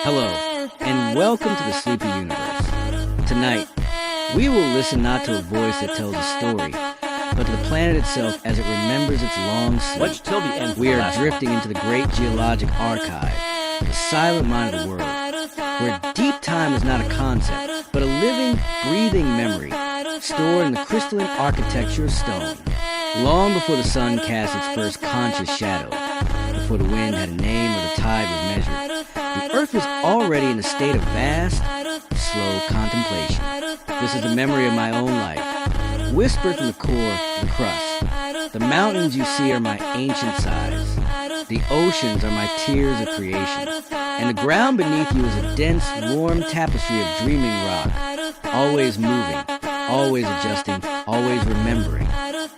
Hello, and welcome to the Sleepy Universe. Tonight, we will listen not to a voice that tells a story, but to the planet itself as it remembers its long sleep. Watch till the end. We are drifting into the great geologic archive, the silent mind of the world, where deep time is not a concept, but a living, breathing memory, stored in the crystalline architecture of stone. Long before the sun cast its first conscious shadow, before the wind had a name or the tide was measured, the earth was already in a state of vast, slow contemplation. This is the memory of my own life, whispered from the core to the crust. The mountains you see are my ancient sighs. The oceans are my tears of creation. And the ground beneath you is a dense, warm tapestry of dreaming rock, always moving, always adjusting, always remembering.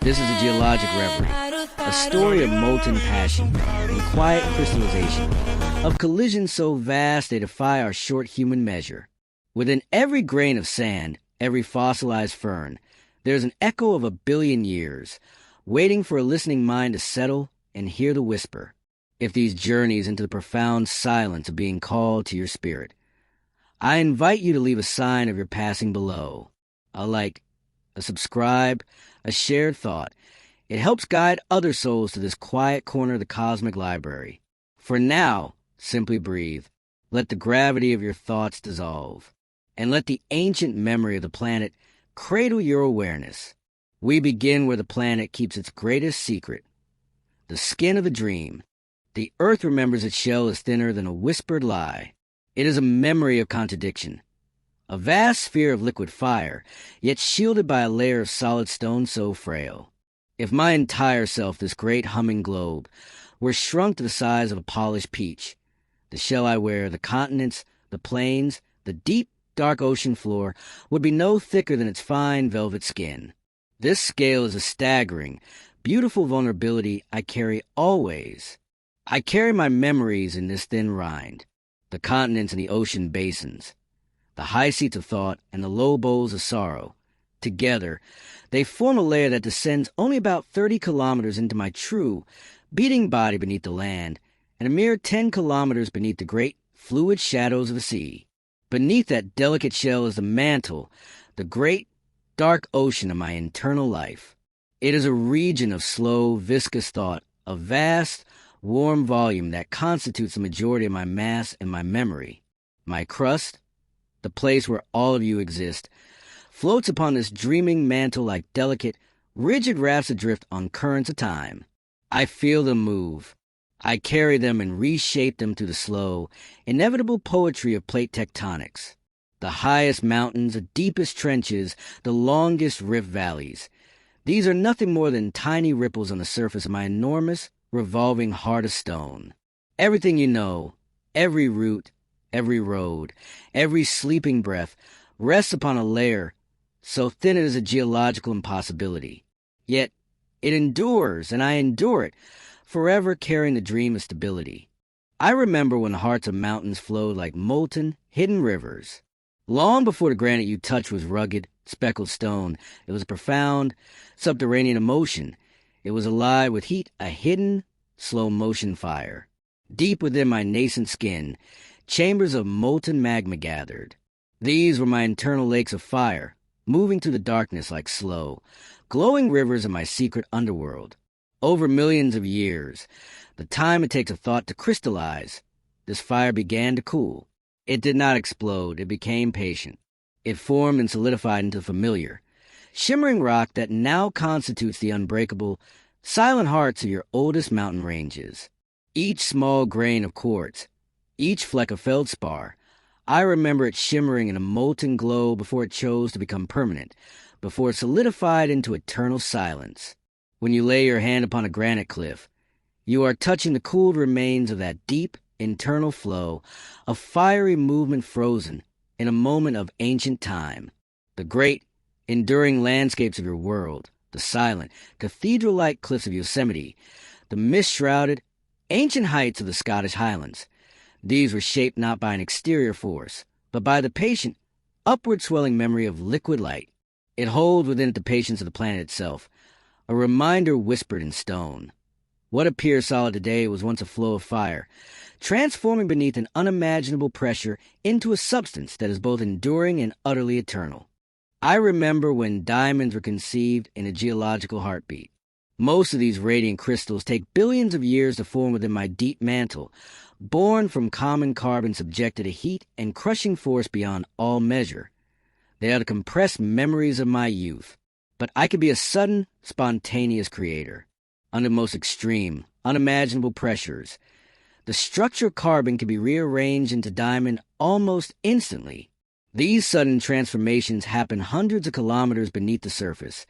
This is a geologic reverie, a story of molten passion and quiet crystallization, of collisions so vast they defy our short human measure. Within every grain of sand, every fossilized fern, there's an echo of 1 billion years, waiting for a listening mind to settle and hear the whisper. If these journeys into the profound silence are being called to your spirit, I invite you to leave a sign of your passing below. A like, a subscribe, a shared thought. It helps guide other souls to this quiet corner of the cosmic library. For now, simply breathe. Let the gravity of your thoughts dissolve. And let the ancient memory of the planet cradle your awareness. We begin where the planet keeps its greatest secret, the skin of the dream. The earth remembers its shell is thinner than a whispered lie. It is a memory of contradiction. A vast sphere of liquid fire, yet shielded by a layer of solid stone so frail. If my entire self, this great humming globe, were shrunk to the size of a polished peach, the shell I wear, the continents, the plains, the deep, dark ocean floor, would be no thicker than its fine velvet skin. This scale is a staggering, beautiful vulnerability I carry always. I carry my memories in this thin rind, the continents and the ocean basins, the high seats of thought and the low bowls of sorrow. Together, they form a layer that descends only about 30 kilometers into my true, beating body beneath the land, and a mere 10 kilometers beneath the great, fluid shadows of the sea. Beneath that delicate shell is the mantle, the great, dark ocean of my internal life. It is a region of slow, viscous thought, a vast, warm volume that constitutes the majority of my mass and my memory. My crust, the place where all of you exist, floats upon this dreaming mantle like delicate, rigid rafts adrift on currents of time. I feel them move. I carry them and reshape them through the slow, inevitable poetry of plate tectonics. The highest mountains, the deepest trenches, the longest rift valleys. These are nothing more than tiny ripples on the surface of my enormous, revolving heart of stone. Everything you know, every root, every road, every sleeping breath, rests upon a layer so thin it is a geological impossibility. Yet it endures, and I endure it, forever carrying the dream of stability. I remember when the hearts of mountains flowed like molten, hidden rivers. Long before the granite you touched was rugged, speckled stone, it was a profound, subterranean emotion. It was alive with heat, a hidden, slow-motion fire. Deep within my nascent skin, chambers of molten magma gathered. These were my internal lakes of fire, moving through the darkness like slow, glowing rivers of my secret underworld. Over millions of years, the time it takes a thought to crystallize, this fire began to cool. It did not explode, it became patient. It formed and solidified into familiar, shimmering rock that now constitutes the unbreakable, silent hearts of your oldest mountain ranges. Each small grain of quartz, each fleck of feldspar, I remember it shimmering in a molten glow before it chose to become permanent, before it solidified into eternal silence. When you lay your hand upon a granite cliff, you are touching the cooled remains of that deep, internal flow, a fiery movement frozen in a moment of ancient time. The great, enduring landscapes of your world, the silent, cathedral-like cliffs of Yosemite, the mist-shrouded, ancient heights of the Scottish Highlands. These were shaped not by an exterior force, but by the patient, upward-swelling memory of liquid light. It holds within it the patience of the planet itself, a reminder whispered in stone. What appears solid today was once a flow of fire, transforming beneath an unimaginable pressure into a substance that is both enduring and utterly eternal. I remember when diamonds were conceived in a geological heartbeat. Most of these radiant crystals take billions of years to form within my deep mantle, born from common carbon subjected to heat and crushing force beyond all measure. They are the compressed memories of my youth. But I could be a sudden, spontaneous creator. Under most extreme, unimaginable pressures, the structure of carbon can be rearranged into diamond almost instantly. These sudden transformations happen hundreds of kilometers beneath the surface,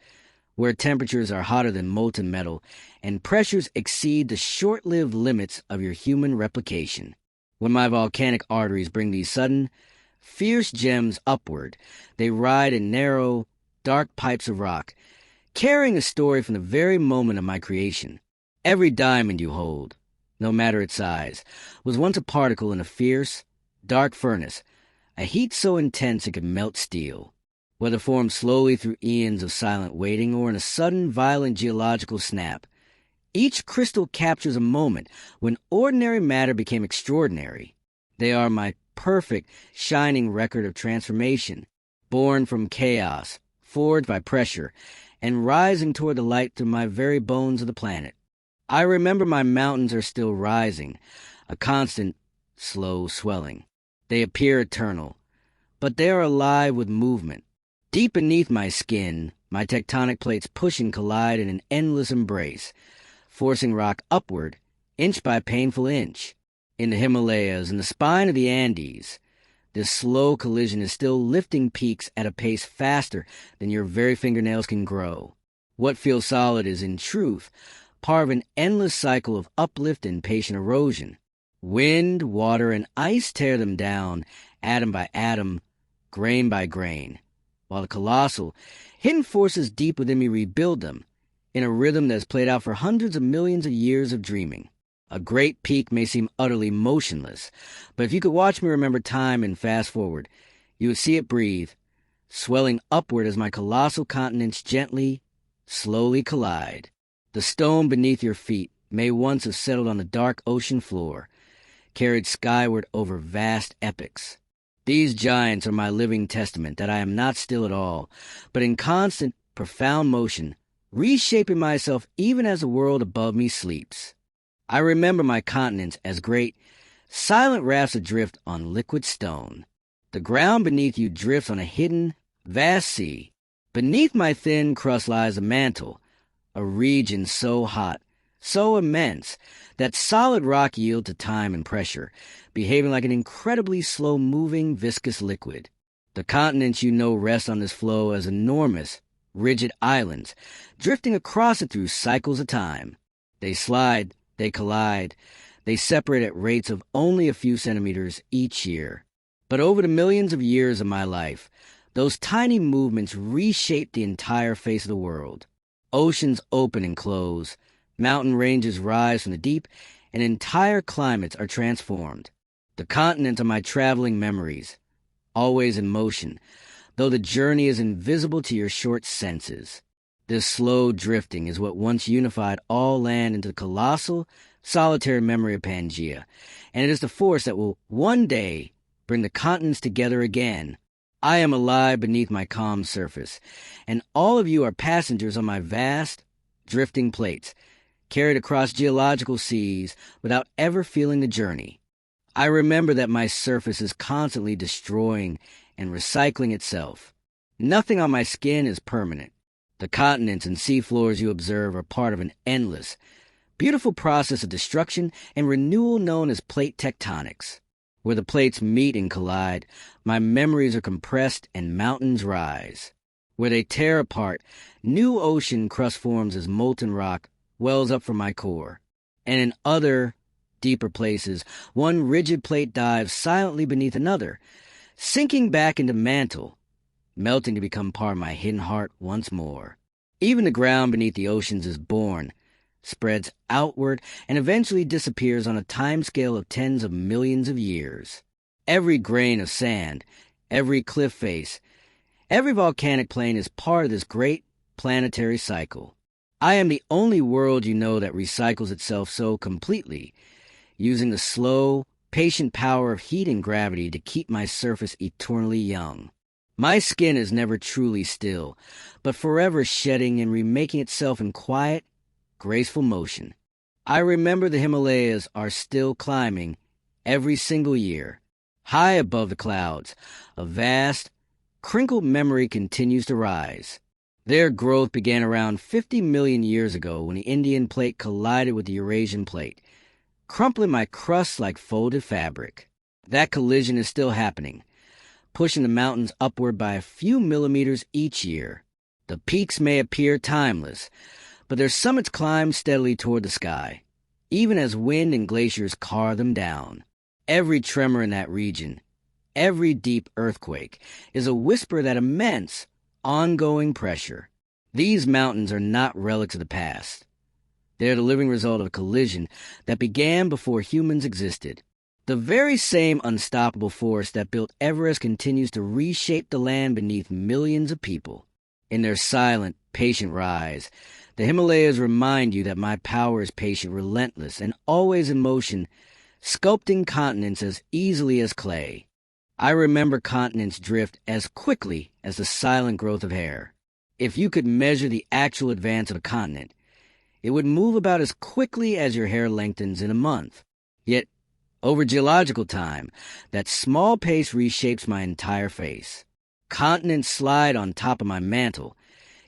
where temperatures are hotter than molten metal and pressures exceed the short-lived limits of your human replication. When my volcanic arteries bring these sudden, fierce gems upward, they ride in narrow, dark pipes of rock, carrying a story from the very moment of my creation. Every diamond you hold, no matter its size, was once a particle in a fierce, dark furnace, a heat so intense it could melt steel. Whether formed slowly through eons of silent waiting or in a sudden, violent geological snap, each crystal captures a moment when ordinary matter became extraordinary. They are my perfect, shining record of transformation, born from chaos, forged by pressure, and rising toward the light through my very bones of the planet. I remember my mountains are still rising, a constant, slow swelling. They appear eternal, but they are alive with movement. Deep beneath my skin, my tectonic plates push and collide in an endless embrace, forcing rock upward, inch by painful inch. In the Himalayas and the spine of the Andes, this slow collision is still lifting peaks at a pace faster than your very fingernails can grow. What feels solid is, in truth, part of an endless cycle of uplift and patient erosion. Wind, water, and ice tear them down, atom by atom, grain by grain, while the colossal, hidden forces deep within me rebuild them, in a rhythm that has played out for hundreds of millions of years of dreaming. A great peak may seem utterly motionless, but if you could watch me remember time and fast forward, you would see it breathe, swelling upward as my colossal continents gently, slowly collide. The stone beneath your feet may once have settled on the dark ocean floor, carried skyward over vast epochs. These giants are my living testament that I am not still at all, but in constant, profound motion, reshaping myself even as the world above me sleeps. I remember my continents as great, silent rafts adrift on liquid stone. The ground beneath you drifts on a hidden, vast sea. Beneath my thin crust lies a mantle, a region so hot, so immense, that solid rock yields to time and pressure, behaving like an incredibly slow-moving, viscous liquid. The continents you know rest on this flow as enormous, rigid islands, drifting across it through cycles of time. They slide, they collide, they separate at rates of only a few centimeters each year. But over the millions of years of my life, those tiny movements reshape the entire face of the world. Oceans open and close, mountain ranges rise from the deep, and entire climates are transformed. The continents are my traveling memories, always in motion, though the journey is invisible to your short senses. This slow drifting is what once unified all land into the colossal, solitary memory of Pangaea, and it is the force that will one day bring the continents together again. I am alive beneath my calm surface, and all of you are passengers on my vast, drifting plates, carried across geological seas without ever feeling the journey. I remember that my surface is constantly destroying and recycling itself. Nothing on my skin is permanent. The continents and seafloors you observe are part of an endless, beautiful process of destruction and renewal known as plate tectonics. Where the plates meet and collide, my memories are compressed and mountains rise. Where they tear apart, new ocean crust forms as molten rock wells up from my core. And in other, deeper places, one rigid plate dives silently beneath another, sinking back into mantle, melting to become part of my hidden heart once more. Even the ground beneath the oceans is born, spreads outward, and eventually disappears on a timescale of tens of millions of years. Every grain of sand, every cliff face, every volcanic plain is part of this great planetary cycle. I am the only world you know that recycles itself so completely, using the slow, patient power of heat and gravity to keep my surface eternally young. My skin is never truly still, but forever shedding and remaking itself in quiet, graceful motion. I remember the Himalayas are still climbing every single year. High above the clouds, a vast, crinkled memory continues to rise. Their growth began around 50 million years ago when the Indian plate collided with the Eurasian plate, crumpling my crust like folded fabric. That collision is still happening, pushing the mountains upward by a few millimeters each year. The peaks may appear timeless, but their summits climb steadily toward the sky, even as wind and glaciers carve them down. Every tremor in that region, every deep earthquake, is a whisper that immense, ongoing pressure. These mountains are not relics of the past. They're the living result of a collision that began before humans existed. The very same unstoppable force that built Everest continues to reshape the land beneath millions of people. In their silent, patient rise, the Himalayas remind you that my power is patient, relentless, and always in motion, sculpting continents as easily as clay. I remember continents drift as quickly as the silent growth of hair. If you could measure the actual advance of a continent, it would move about as quickly as your hair lengthens in a month. Yet, over geological time, that small pace reshapes my entire face. Continents slide on top of my mantle,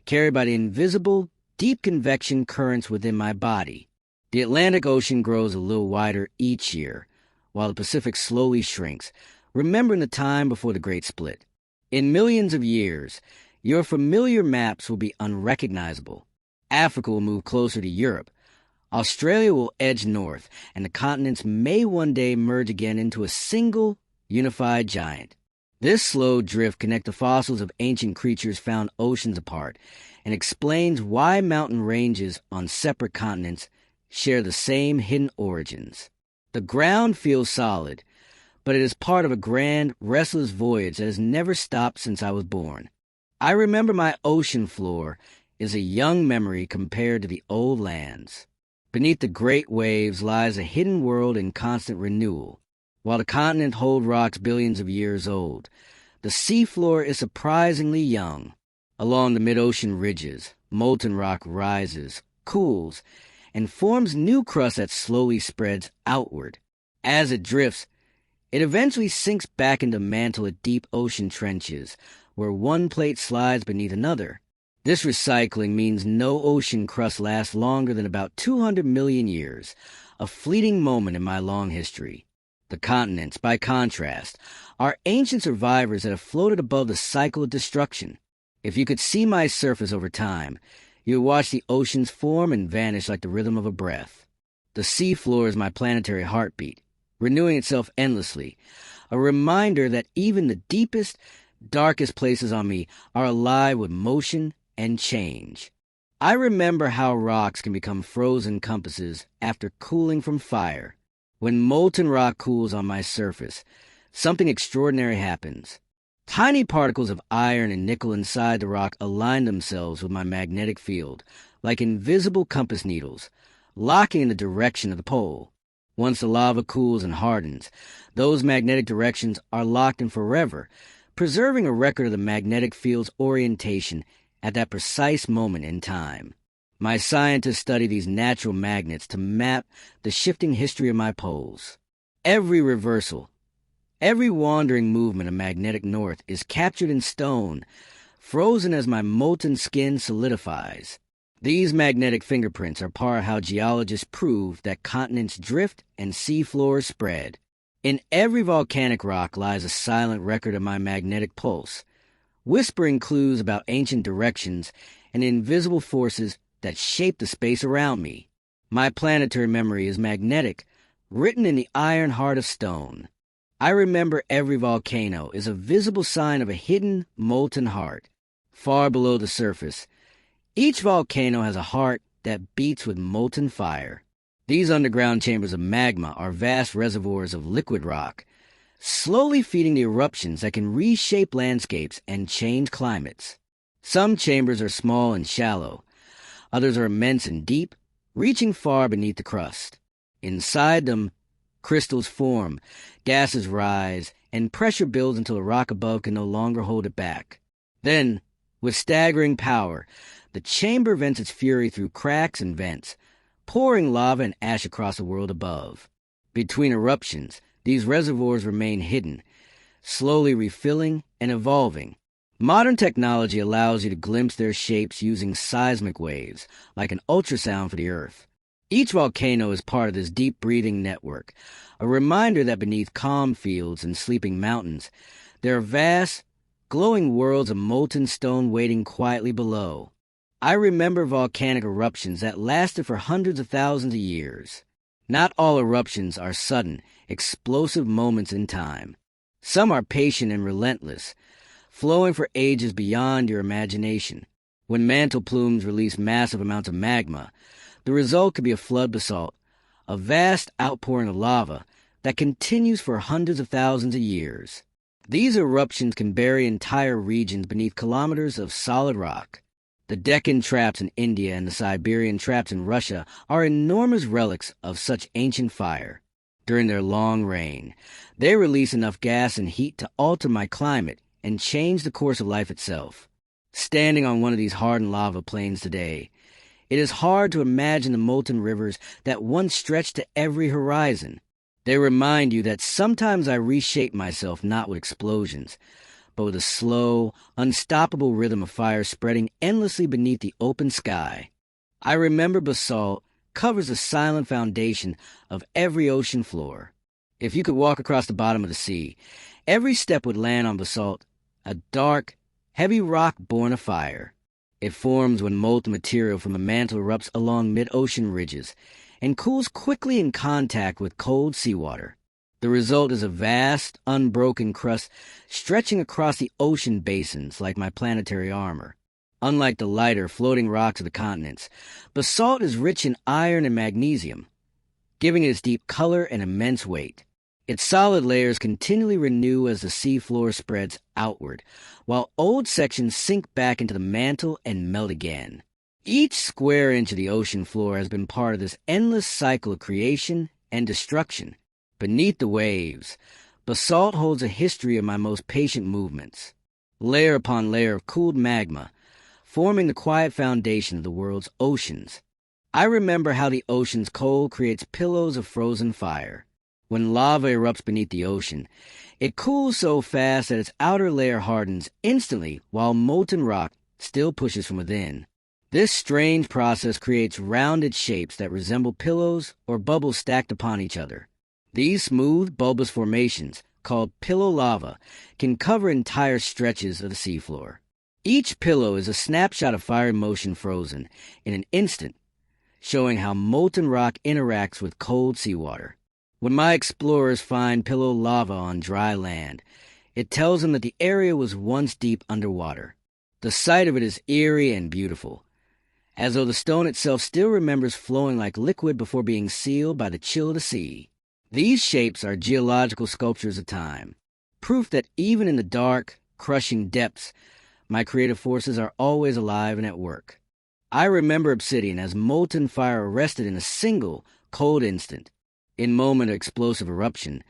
carried by the invisible, deep convection currents within my body. The Atlantic Ocean grows a little wider each year, while the Pacific slowly shrinks, remembering the time before the Great Split. In millions of years, your familiar maps will be unrecognizable. Africa will move closer to Europe. Australia will edge north, and the continents may one day merge again into a single, unified giant. This slow drift connects the fossils of ancient creatures found oceans apart and explains why mountain ranges on separate continents share the same hidden origins. The ground feels solid, but it is part of a grand, restless voyage that has never stopped since I was born. I remember my ocean floor is a young memory compared to the old lands. Beneath the great waves lies a hidden world in constant renewal. While the continents hold rocks billions of years old, the seafloor is surprisingly young. Along the mid-ocean ridges, molten rock rises, cools, and forms new crust that slowly spreads outward. As it drifts, it eventually sinks back into mantle of deep ocean trenches, where one plate slides beneath another. This recycling means no ocean crust lasts longer than about 200 million years, a fleeting moment in my long history. The continents, by contrast, are ancient survivors that have floated above the cycle of destruction. If you could see my surface over time, you would watch the oceans form and vanish like the rhythm of a breath. The seafloor is my planetary heartbeat, renewing itself endlessly, a reminder that even the deepest, darkest places on me are alive with motion and change. I remember how rocks can become frozen compasses after cooling from fire. When molten rock cools on my surface, something extraordinary happens. Tiny particles of iron and nickel inside the rock align themselves with my magnetic field, like invisible compass needles, locking in the direction of the pole. Once the lava cools and hardens, those magnetic directions are locked in forever, preserving a record of the magnetic field's orientation at that precise moment in time. My scientists study these natural magnets to map the shifting history of my poles. Every reversal, every wandering movement of magnetic north is captured in stone, frozen as my molten skin solidifies. These magnetic fingerprints are part of how geologists prove that continents drift and seafloors spread. In every volcanic rock lies a silent record of my magnetic pulse, whispering clues about ancient directions and invisible forces that shape the space around me. My planetary memory is magnetic, written in the iron heart of stone. I remember every volcano is a visible sign of a hidden, molten heart. Far below the surface, each volcano has a heart that beats with molten fire. These underground chambers of magma are vast reservoirs of liquid rock, slowly feeding the eruptions that can reshape landscapes and change climates. Some chambers are small and shallow. Others are immense and deep, reaching far beneath the crust. Inside them, Crystals form, gases rise, and pressure builds until the rock above can no longer hold it back. Then, with staggering power, the chamber vents its fury through cracks and vents, pouring lava and ash across the world above. Between eruptions, these reservoirs remain hidden, slowly refilling and evolving. Modern technology allows you to glimpse their shapes using seismic waves, like an ultrasound for the Earth. Each volcano is part of this deep-breathing network, a reminder that beneath calm fields and sleeping mountains, there are vast, glowing worlds of molten stone waiting quietly below. I remember volcanic eruptions that lasted for hundreds of thousands of years. Not all eruptions are sudden, explosive moments in time. Some are patient and relentless, flowing for ages beyond your imagination. When mantle plumes release massive amounts of magma, the result could be a flood basalt, a vast outpouring of lava that continues for hundreds of thousands of years. These eruptions can bury entire regions beneath kilometers of solid rock. The Deccan traps in India and the Siberian traps in Russia are enormous relics of such ancient fire. During their long reign, they release enough gas and heat to alter my climate and change the course of life itself. Standing on one of these hardened lava plains today, it is hard to imagine the molten rivers that once stretched to every horizon. They remind you that sometimes I reshape myself not with explosions, but with a slow, unstoppable rhythm of fire spreading endlessly beneath the open sky. I remember basalt covers the silent foundation of every ocean floor. If you could walk across the bottom of the sea, every step would land on basalt, a dark, heavy rock born of fire. It forms when molten material from a mantle erupts along mid-ocean ridges and cools quickly in contact with cold seawater. The result is a vast, unbroken crust stretching across the ocean basins like my planetary armor. Unlike the lighter, floating rocks of the continents, basalt is rich in iron and magnesium, giving it its deep color and immense weight. Its solid layers continually renew as the seafloor spreads outward, while old sections sink back into the mantle and melt again. Each square inch of the ocean floor has been part of this endless cycle of creation and destruction. Beneath the waves, basalt holds a history of my most patient movements, layer upon layer of cooled magma, forming the quiet foundation of the world's oceans. I remember how the ocean's cold creates pillows of frozen fire. When lava erupts beneath the ocean, it cools so fast that its outer layer hardens instantly while molten rock still pushes from within. This strange process creates rounded shapes that resemble pillows or bubbles stacked upon each other. These smooth, bulbous formations, called pillow lava, can cover entire stretches of the seafloor. Each pillow is a snapshot of fire motion frozen in an instant, showing how molten rock interacts with cold seawater. When my explorers find pillow lava on dry land, it tells them that the area was once deep underwater. The sight of it is eerie and beautiful, as though the stone itself still remembers flowing like liquid before being sealed by the chill of the sea. These shapes are geological sculptures of time, proof that even in the dark, crushing depths, my creative forces are always alive and at work. I remember obsidian as molten fire arrested in a single, cold instant. In moment of explosive eruption,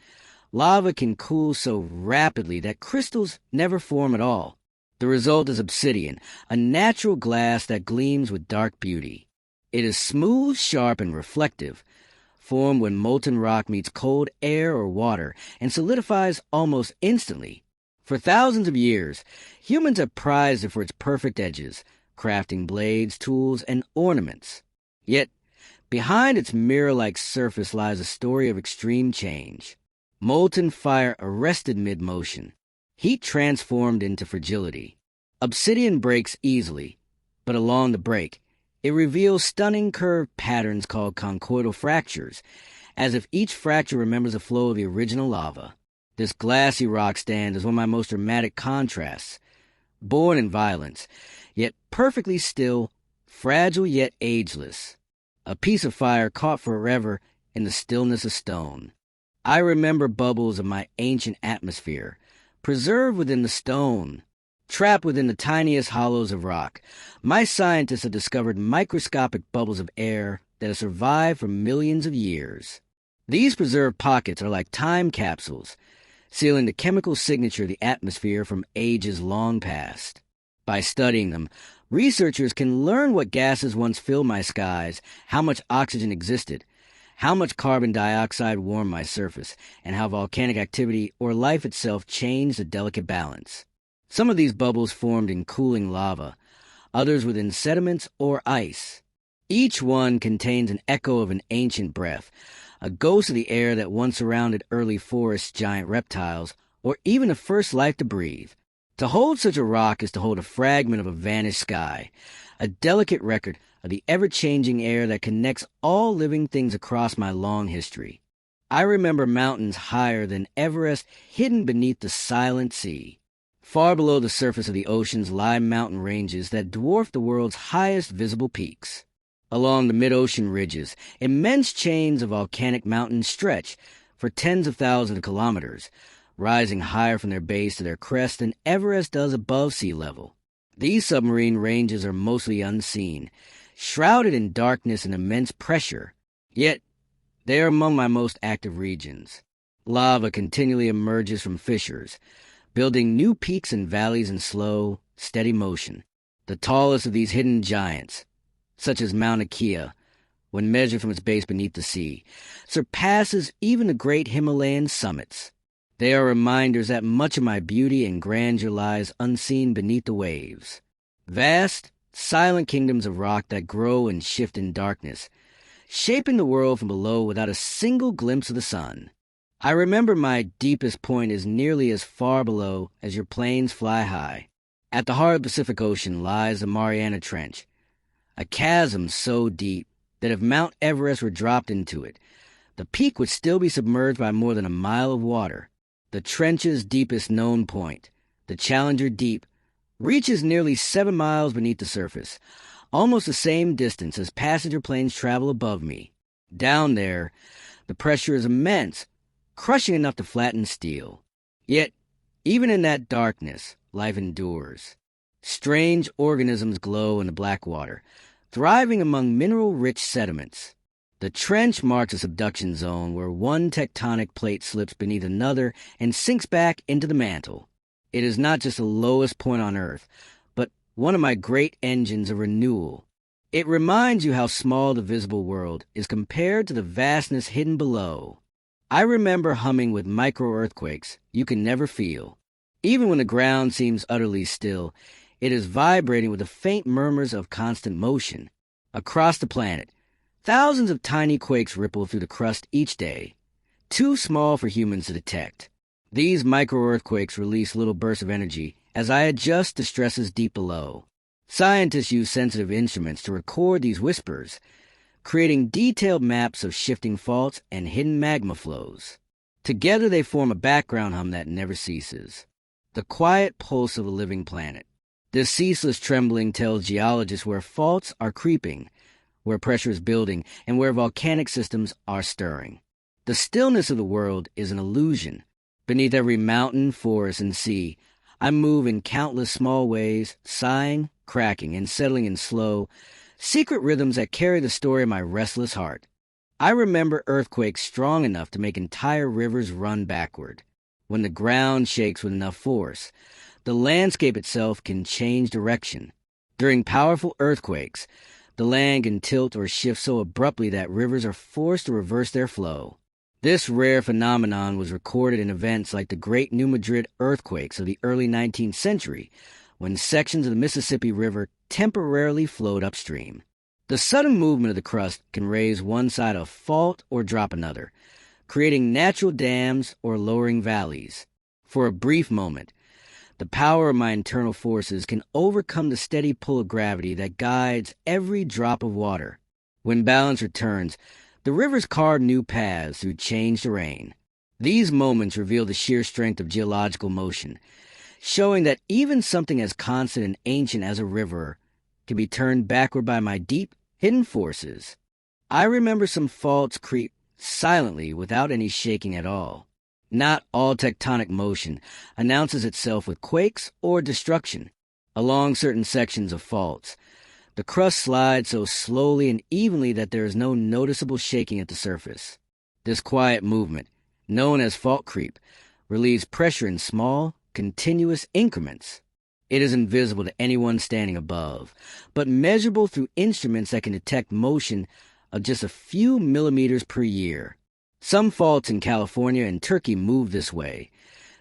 lava can cool so rapidly that crystals never form at all. The result is obsidian, a natural glass that gleams with dark beauty. It is smooth, sharp, and reflective, formed when molten rock meets cold air or water and solidifies almost instantly. For thousands of years, humans have prized it for its perfect edges, crafting blades, tools, and ornaments. Yet, behind its mirror-like surface lies a story of extreme change. Molten fire arrested mid-motion, heat transformed into fragility. Obsidian breaks easily, but along the break, it reveals stunning curved patterns called conchoidal fractures, as if each fracture remembers the flow of the original lava. This glassy rock stands as one of my most dramatic contrasts, born in violence, yet perfectly still, fragile yet ageless. A piece of fire caught forever in the stillness of stone. I remember bubbles of my ancient atmosphere, preserved within the stone. Trapped within the tiniest hollows of rock, my scientists have discovered microscopic bubbles of air that have survived for millions of years. These preserved pockets are like time capsules, sealing the chemical signature of the atmosphere from ages long past. By studying them, researchers can learn what gases once filled my skies, how much oxygen existed, how much carbon dioxide warmed my surface, and how volcanic activity or life itself changed the delicate balance. Some of these bubbles formed in cooling lava, others within sediments or ice. Each one contains an echo of an ancient breath, a ghost of the air that once surrounded early forests, giant reptiles, or even the first life to breathe. To hold such a rock is to hold a fragment of a vanished sky, a delicate record of the ever-changing air that connects all living things across my long history. I remember mountains higher than Everest hidden beneath the silent sea. Far below the surface of the oceans lie mountain ranges that dwarf the world's highest visible peaks. Along the mid-ocean ridges, immense chains of volcanic mountains stretch for tens of thousands of kilometers, rising higher from their base to their crest than Everest does above sea level. These submarine ranges are mostly unseen, shrouded in darkness and immense pressure, yet they are among my most active regions. Lava continually emerges from fissures, building new peaks and valleys in slow, steady motion. The tallest of these hidden giants, such as Mauna Kea, when measured from its base beneath the sea, surpasses even the great Himalayan summits. They are reminders that much of my beauty and grandeur lies unseen beneath the waves. Vast, silent kingdoms of rock that grow and shift in darkness, shaping the world from below without a single glimpse of the sun. I remember my deepest point is nearly as far below as your planes fly high. At the heart of the Pacific Ocean lies the Mariana Trench, a chasm so deep that if Mount Everest were dropped into it, the peak would still be submerged by more than a mile of water. The trench's deepest known point, the Challenger Deep, reaches nearly 7 miles beneath the surface, almost the same distance as passenger planes travel above me. Down there, the pressure is immense, crushing enough to flatten steel. Yet, even in that darkness, life endures. Strange organisms glow in the black water, thriving among mineral-rich sediments. The trench marks a subduction zone where one tectonic plate slips beneath another and sinks back into the mantle. It is not just the lowest point on Earth, but one of my great engines of renewal. It reminds you how small the visible world is compared to the vastness hidden below. I remember humming with micro-earthquakes you can never feel. Even when the ground seems utterly still, it is vibrating with the faint murmurs of constant motion. Across the planet, thousands of tiny quakes ripple through the crust each day, too small for humans to detect. These micro-earthquakes release little bursts of energy as I adjust to stresses deep below. Scientists use sensitive instruments to record these whispers, creating detailed maps of shifting faults and hidden magma flows. Together they form a background hum that never ceases, the quiet pulse of a living planet. This ceaseless trembling tells geologists where faults are creeping, where pressure is building, and where volcanic systems are stirring. The stillness of the world is an illusion. Beneath every mountain, forest, and sea, I move in countless small ways, sighing, cracking, and settling in slow, secret rhythms that carry the story of my restless heart. I remember earthquakes strong enough to make entire rivers run backward. When the ground shakes with enough force, the landscape itself can change direction. During powerful earthquakes, the land can tilt or shift so abruptly that rivers are forced to reverse their flow. This rare phenomenon was recorded in events like the Great New Madrid earthquakes of the early 19th century, when sections of the Mississippi River temporarily flowed upstream. The sudden movement of the crust can raise one side of a fault or drop another, creating natural dams or lowering valleys. For a brief moment, the power of my internal forces can overcome the steady pull of gravity that guides every drop of water. When balance returns, the rivers carve new paths through changed terrain. These moments reveal the sheer strength of geological motion, showing that even something as constant and ancient as a river can be turned backward by my deep, hidden forces. I remember some faults creep silently without any shaking at all. Not all tectonic motion announces itself with quakes or destruction. Along certain sections of faults, the crust slides so slowly and evenly that there is no noticeable shaking at the surface. This quiet movement, known as fault creep, relieves pressure in small, continuous increments. It is invisible to anyone standing above, but measurable through instruments that can detect motion of just a few millimeters per year. Some faults in California and Turkey move this way,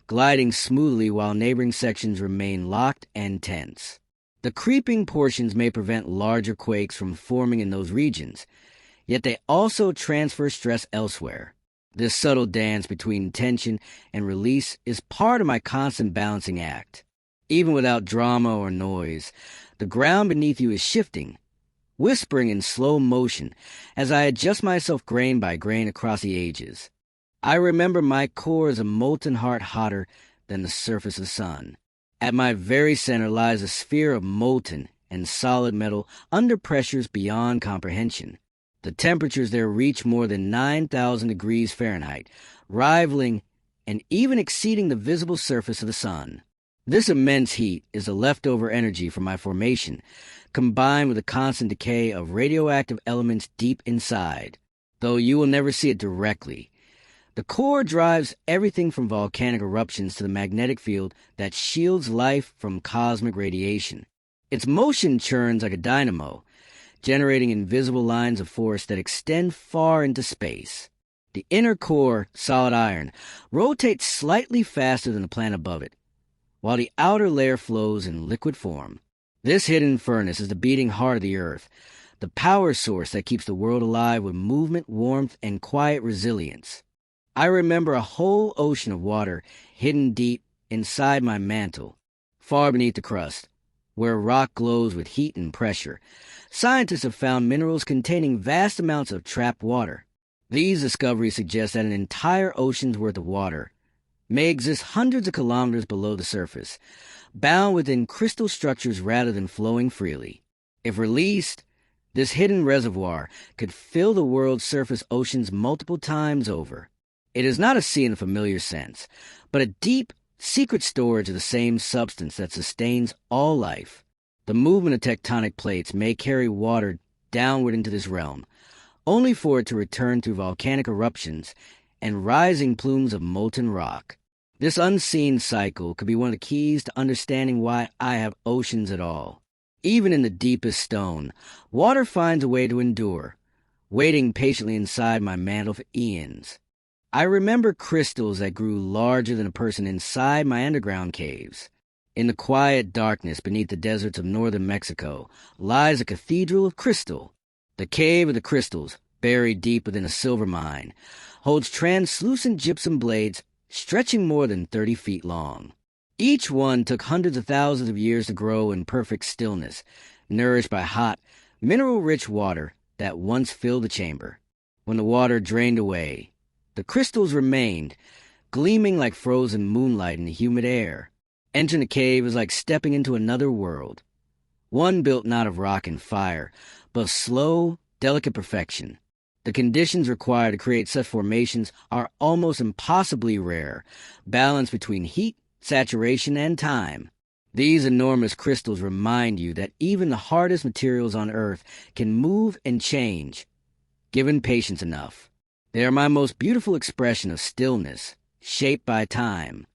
gliding smoothly while neighboring sections remain locked and tense. The creeping portions may prevent larger quakes from forming in those regions, yet they also transfer stress elsewhere. This subtle dance between tension and release is part of my constant balancing act. Even without drama or noise, the ground beneath you is shifting, whispering in slow motion as I adjust myself grain by grain across the ages. I remember my core is a molten heart hotter than the surface of the sun. At my very center lies a sphere of molten and solid metal under pressures beyond comprehension. The temperatures there reach more than 9,000 degrees Fahrenheit, rivaling and even exceeding the visible surface of the sun. This immense heat is the leftover energy from my formation, combined with the constant decay of radioactive elements deep inside. Though you will never see it directly, the core drives everything from volcanic eruptions to the magnetic field that shields life from cosmic radiation. Its motion churns like a dynamo, generating invisible lines of force that extend far into space. The inner core, solid iron, rotates slightly faster than the planet above it, while the outer layer flows in liquid form. This hidden furnace is the beating heart of the Earth, the power source that keeps the world alive with movement, warmth, and quiet resilience. I remember a whole ocean of water hidden deep inside my mantle, far beneath the crust, where rock glows with heat and pressure. Scientists have found minerals containing vast amounts of trapped water. These discoveries suggest that an entire ocean's worth of water may exist hundreds of kilometers below the surface, bound within crystal structures rather than flowing freely. If released, this hidden reservoir could fill the world's surface oceans multiple times over. It is not a sea in the familiar sense, but a deep, secret storage of the same substance that sustains all life. The movement of tectonic plates may carry water downward into this realm, only for it to return through volcanic eruptions and rising plumes of molten rock. This unseen cycle could be one of the keys to understanding why I have oceans at all. Even in the deepest stone, water finds a way to endure, waiting patiently inside my mantle for eons. I remember crystals that grew larger than a person inside my underground caves. In the quiet darkness beneath the deserts of northern Mexico lies a cathedral of crystal. The cave of the crystals, buried deep within a silver mine, holds translucent gypsum blades stretching more than 30 feet long. Each one took hundreds of thousands of years to grow in perfect stillness, nourished by hot, mineral-rich water that once filled the chamber. When the water drained away, the crystals remained, gleaming like frozen moonlight in the humid air. Entering the cave is like stepping into another world, one built not of rock and fire, but of slow, delicate perfection. The conditions required to create such formations are almost impossibly rare, balanced between heat, saturation, and time. These enormous crystals remind you that even the hardest materials on Earth can move and change, given patience enough. They are my most beautiful expression of stillness, shaped by time.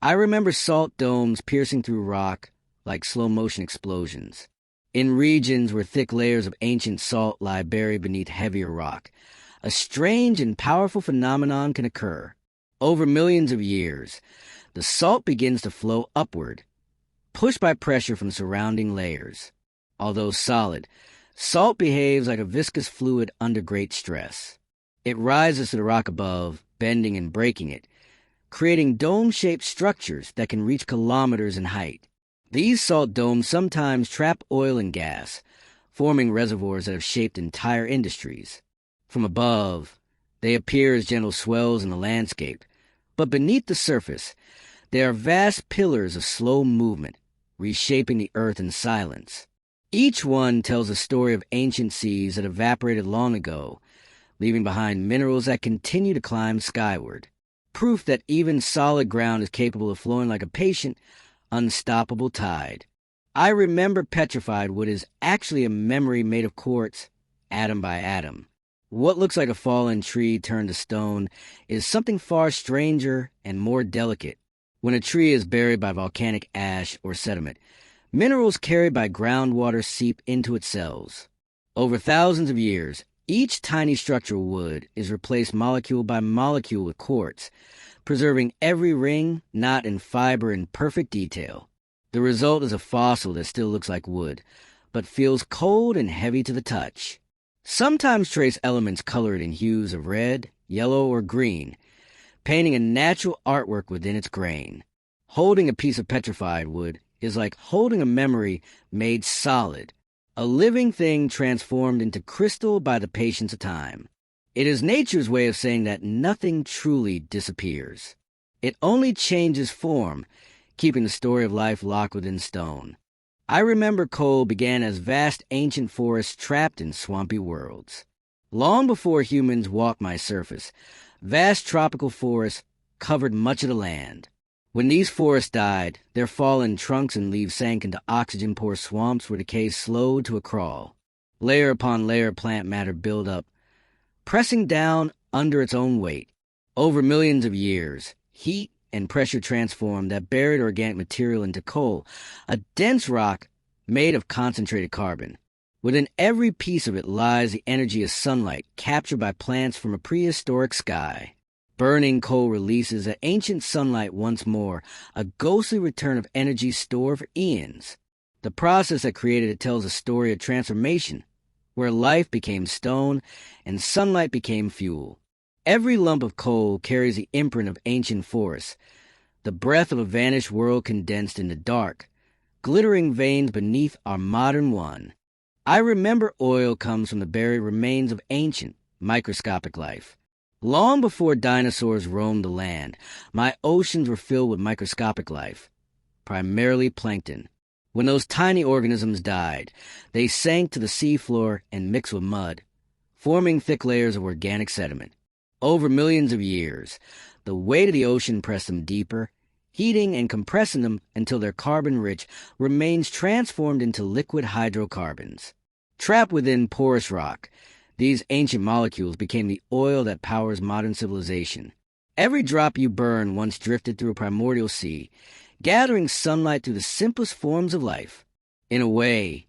I remember salt domes piercing through rock like slow-motion explosions. In regions where thick layers of ancient salt lie buried beneath heavier rock, a strange and powerful phenomenon can occur. Over millions of years, the salt begins to flow upward, pushed by pressure from surrounding layers. Although solid, salt behaves like a viscous fluid under great stress. It rises to the rock above, bending and breaking it, creating dome-shaped structures that can reach kilometers in height. These salt domes sometimes trap oil and gas, forming reservoirs that have shaped entire industries. From above, they appear as gentle swells in the landscape, but beneath the surface, they are vast pillars of slow movement, reshaping the earth in silence. Each one tells a story of ancient seas that evaporated long ago, leaving behind minerals that continue to climb skyward. Proof that even solid ground is capable of flowing like a patient, unstoppable tide. I remember petrified what is actually a memory made of quartz, atom by atom. What looks like a fallen tree turned to stone is something far stranger and more delicate. When a tree is buried by volcanic ash or sediment, minerals carried by groundwater seep into its cells. Over thousands of years, each tiny structural wood is replaced molecule by molecule with quartz, preserving every ring, knot, and fiber in perfect detail. The result is a fossil that still looks like wood, but feels cold and heavy to the touch. Sometimes trace elements colored in hues of red, yellow, or green, painting a natural artwork within its grain. Holding a piece of petrified wood is like holding a memory made solid, a living thing transformed into crystal by the patience of time. It is nature's way of saying that nothing truly disappears. It only changes form, keeping the story of life locked within stone. I remember coal began as vast ancient forests trapped in swampy worlds. Long before humans walked my surface, vast tropical forests covered much of the land. When these forests died, their fallen trunks and leaves sank into oxygen-poor swamps where decay slowed to a crawl. Layer upon layer of plant matter built up, pressing down under its own weight. Over millions of years, heat and pressure transformed that buried organic material into coal, a dense rock made of concentrated carbon. Within every piece of it lies the energy of sunlight captured by plants from a prehistoric sky. Burning coal releases that ancient sunlight once more, a ghostly return of energy stored for eons. The process that created it tells a story of transformation, where life became stone and sunlight became fuel. Every lump of coal carries the imprint of ancient forests, the breath of a vanished world condensed into dark, glittering veins beneath our modern one. I remember oil comes from the buried remains of ancient, microscopic life. Long before dinosaurs roamed the land, my oceans were filled with microscopic life, primarily plankton. When those tiny organisms died, they sank to the seafloor and mixed with mud, forming thick layers of organic sediment. Over millions of years, the weight of the ocean pressed them deeper, heating and compressing them until their carbon-rich remains transformed into liquid hydrocarbons. Trapped within porous rock, these ancient molecules became the oil that powers modern civilization. Every drop you burn once drifted through a primordial sea, gathering sunlight through the simplest forms of life. In a way,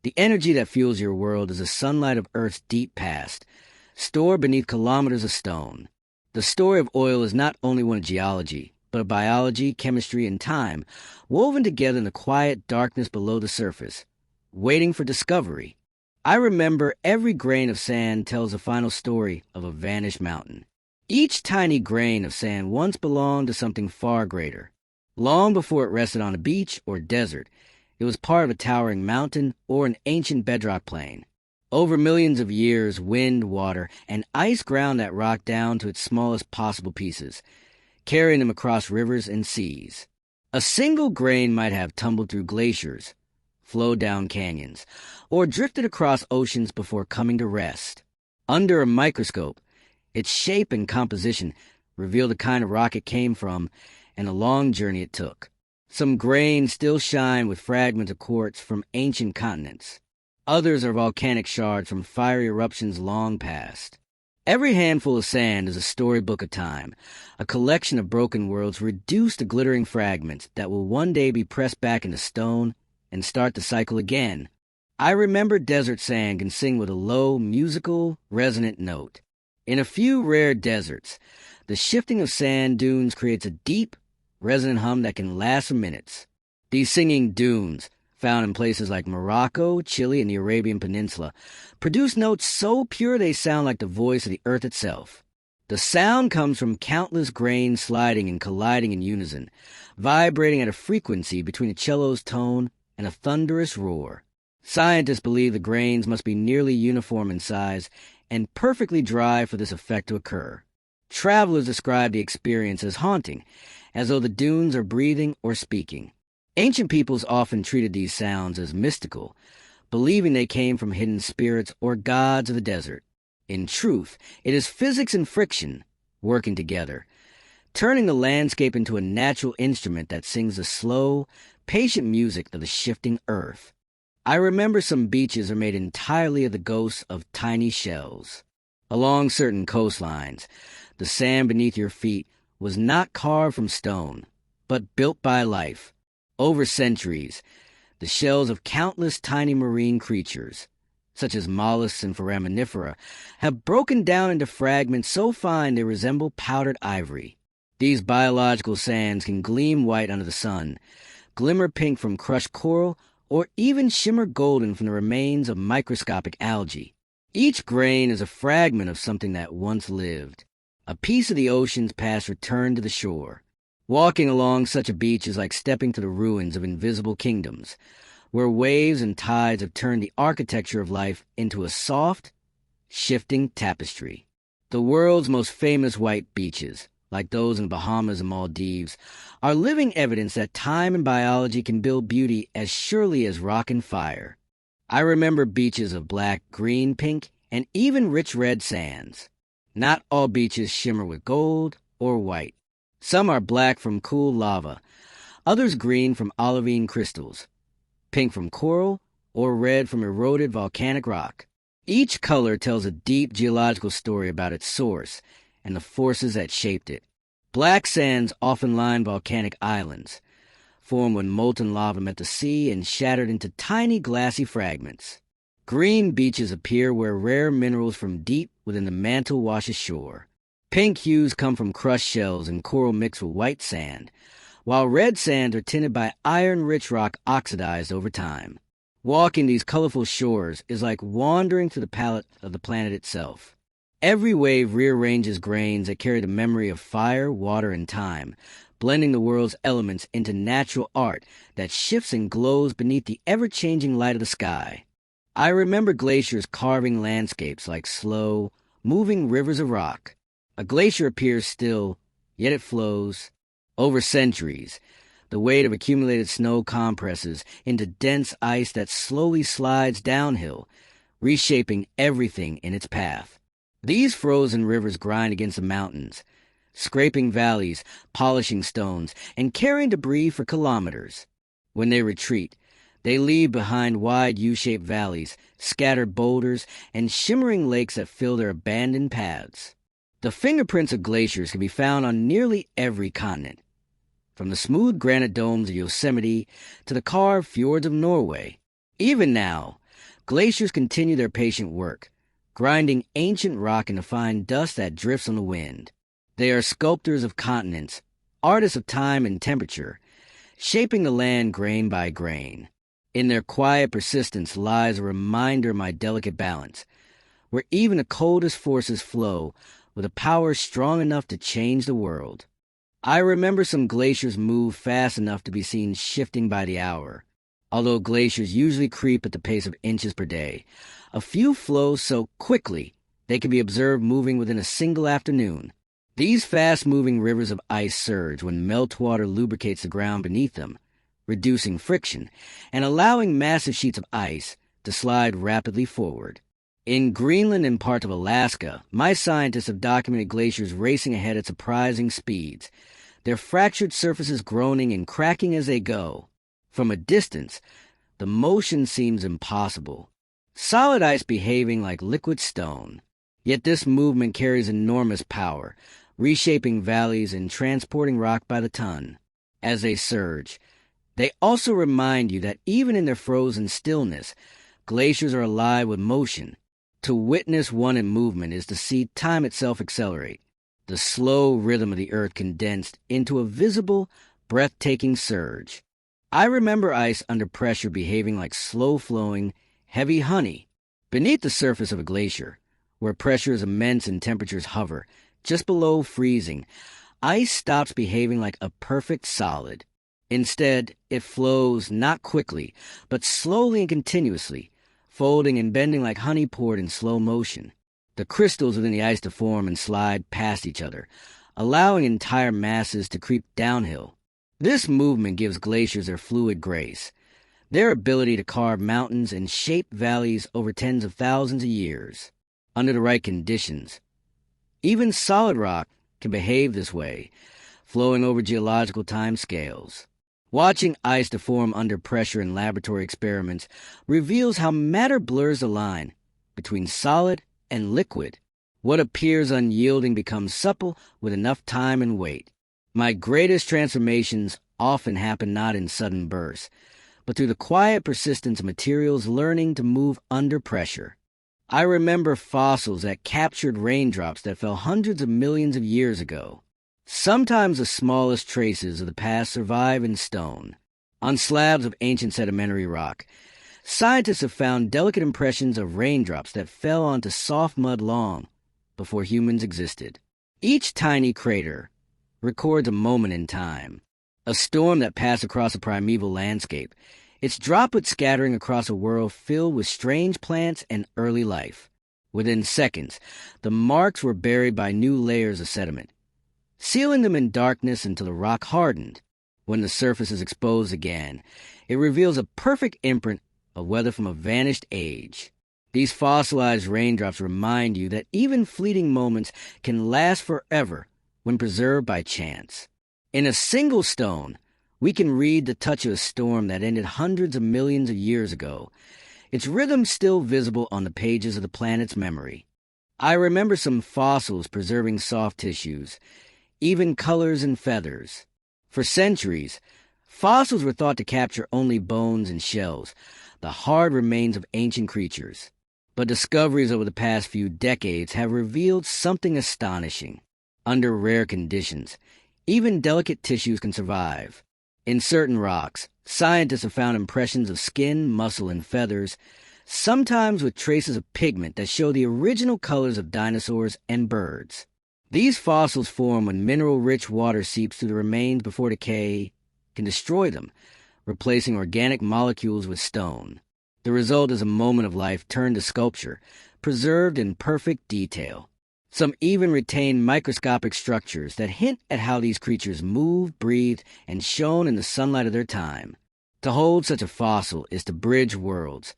the energy that fuels your world is the sunlight of Earth's deep past, stored beneath kilometers of stone. The story of oil is not only one of geology, but of biology, chemistry, and time, woven together in the quiet darkness below the surface, waiting for discovery. I remember every grain of sand tells the final story of a vanished mountain. Each tiny grain of sand once belonged to something far greater. Long before it rested on a beach or desert, it was part of a towering mountain or an ancient bedrock plain. Over millions of years, wind, water, and ice ground that rock down to its smallest possible pieces, carrying them across rivers and seas. A single grain might have tumbled through glaciers, flowed down canyons, or drifted across oceans before coming to rest. Under a microscope, its shape and composition reveal the kind of rock it came from and the long journey it took. Some grains still shine with fragments of quartz from ancient continents. Others are volcanic shards from fiery eruptions long past. Every handful of sand is a storybook of time, a collection of broken worlds reduced to glittering fragments that will one day be pressed back into stone and start the cycle again. I remember desert sand can sing with a low, musical, resonant note. In a few rare deserts, the shifting of sand dunes creates a deep, resonant hum that can last for minutes. These singing dunes, found in places like Morocco, Chile, and the Arabian Peninsula, produce notes so pure they sound like the voice of the earth itself. The sound comes from countless grains sliding and colliding in unison, vibrating at a frequency between a cello's tone and a thunderous roar. Scientists believe the grains must be nearly uniform in size and perfectly dry for this effect to occur. Travelers describe the experience as haunting, as though the dunes are breathing or speaking. Ancient peoples often treated these sounds as mystical, believing they came from hidden spirits or gods of the desert. In truth, it is physics and friction working together, turning the landscape into a natural instrument that sings the slow, patient music of the shifting earth. I remember some beaches are made entirely of the ghosts of tiny shells. Along certain coastlines, the sand beneath your feet was not carved from stone, but built by life. Over centuries, the shells of countless tiny marine creatures, such as mollusks and foraminifera, have broken down into fragments so fine they resemble powdered ivory. These biological sands can gleam white under the sun, glimmer pink from crushed coral, or even shimmer golden from the remains of microscopic algae. Each grain is a fragment of something that once lived, a piece of the ocean's past returned to the shore. Walking along such a beach is like stepping to the ruins of invisible kingdoms, where waves and tides have turned the architecture of life into a soft, shifting tapestry. The world's most famous white beaches, like those in the Bahamas and Maldives, are living evidence that time and biology can build beauty as surely as rock and fire. I remember beaches of black, green, pink, and even rich red sands. Not all beaches shimmer with gold or white. Some are black from cool lava, others green from olivine crystals, pink from coral, or red from eroded volcanic rock. Each color tells a deep geological story about its source and the forces that shaped it. Black sands often line volcanic islands, formed when molten lava met the sea and shattered into tiny glassy fragments. Green beaches appear where rare minerals from deep within the mantle wash ashore. Pink hues come from crushed shells and coral mixed with white sand, while red sands are tinted by iron-rich rock oxidized over time. Walking these colorful shores is like wandering through the palette of the planet itself. Every wave rearranges grains that carry the memory of fire, water, and time, blending the world's elements into natural art that shifts and glows beneath the ever-changing light of the sky. I remember glaciers carving landscapes like slow, moving rivers of rock. A glacier appears still, yet it flows. Over centuries, the weight of accumulated snow compresses into dense ice that slowly slides downhill, reshaping everything in its path. These frozen rivers grind against the mountains, scraping valleys, polishing stones, and carrying debris for kilometers. When they retreat, they leave behind wide U-shaped valleys, scattered boulders, and shimmering lakes that fill their abandoned paths. The fingerprints of glaciers can be found on nearly every continent, from the smooth granite domes of Yosemite to the carved fjords of Norway. Even now, glaciers continue their patient work, grinding ancient rock into fine dust that drifts on the wind. They are sculptors of continents, artists of time and temperature, shaping the land grain by grain. In their quiet persistence lies a reminder of my delicate balance, where even the coldest forces flow with a power strong enough to change the world. I remember some glaciers move fast enough to be seen shifting by the hour. Although glaciers usually creep at the pace of inches per day, a few flow so quickly they can be observed moving within a single afternoon. These fast-moving rivers of ice surge when meltwater lubricates the ground beneath them, reducing friction and allowing massive sheets of ice to slide rapidly forward. In Greenland and parts of Alaska, my scientists have documented glaciers racing ahead at surprising speeds, their fractured surfaces groaning and cracking as they go. From a distance, the motion seems impossible, solid ice behaving like liquid stone. Yet this movement carries enormous power, reshaping valleys and transporting rock by the ton. As they surge, they also remind you that even in their frozen stillness, glaciers are alive with motion. To witness one in movement is to see time itself accelerate, the slow rhythm of the earth condensed into a visible, breathtaking surge. I remember ice under pressure behaving like slow-flowing, heavy honey. Beneath the surface of a glacier, where pressure is immense and temperatures hover just below freezing, ice stops behaving like a perfect solid. Instead, it flows not quickly, but slowly and continuously, folding and bending like honey poured in slow motion. The crystals within the ice to form and slide past each other, allowing entire masses to creep downhill. This movement gives glaciers their fluid grace, their ability to carve mountains and shape valleys over tens of thousands of years. Under the right conditions, even solid rock can behave this way, flowing over geological time scales. Watching ice deform under pressure in laboratory experiments reveals how matter blurs the line between solid and liquid. What appears unyielding becomes supple with enough time and weight. My greatest transformations often happen not in sudden bursts, but through the quiet persistence of materials learning to move under pressure. I remember fossils that captured raindrops that fell hundreds of millions of years ago. Sometimes the smallest traces of the past survive in stone. On slabs of ancient sedimentary rock, scientists have found delicate impressions of raindrops that fell onto soft mud long before humans existed. Each tiny crater records a moment in time, a storm that passed across a primeval landscape, its droplets scattering across a world filled with strange plants and early life. Within seconds, the marks were buried by new layers of sediment, sealing them in darkness until the rock hardened. When the surface is exposed again, it reveals a perfect imprint of weather from a vanished age. These fossilized raindrops remind you that even fleeting moments can last forever when preserved by chance. In a single stone, we can read the touch of a storm that ended hundreds of millions of years ago, its rhythm still visible on the pages of the planet's memory. I remember some fossils preserving soft tissues, even colors and feathers. For centuries, fossils were thought to capture only bones and shells, the hard remains of ancient creatures. But discoveries over the past few decades have revealed something astonishing. Under rare conditions, even delicate tissues can survive. In certain rocks, scientists have found impressions of skin, muscle, and feathers, sometimes with traces of pigment that show the original colors of dinosaurs and birds. These fossils form when mineral-rich water seeps through the remains before decay can destroy them, replacing organic molecules with stone. The result is a moment of life turned to sculpture, preserved in perfect detail. Some even retain microscopic structures that hint at how these creatures moved, breathed, and shone in the sunlight of their time. To hold such a fossil is to bridge worlds,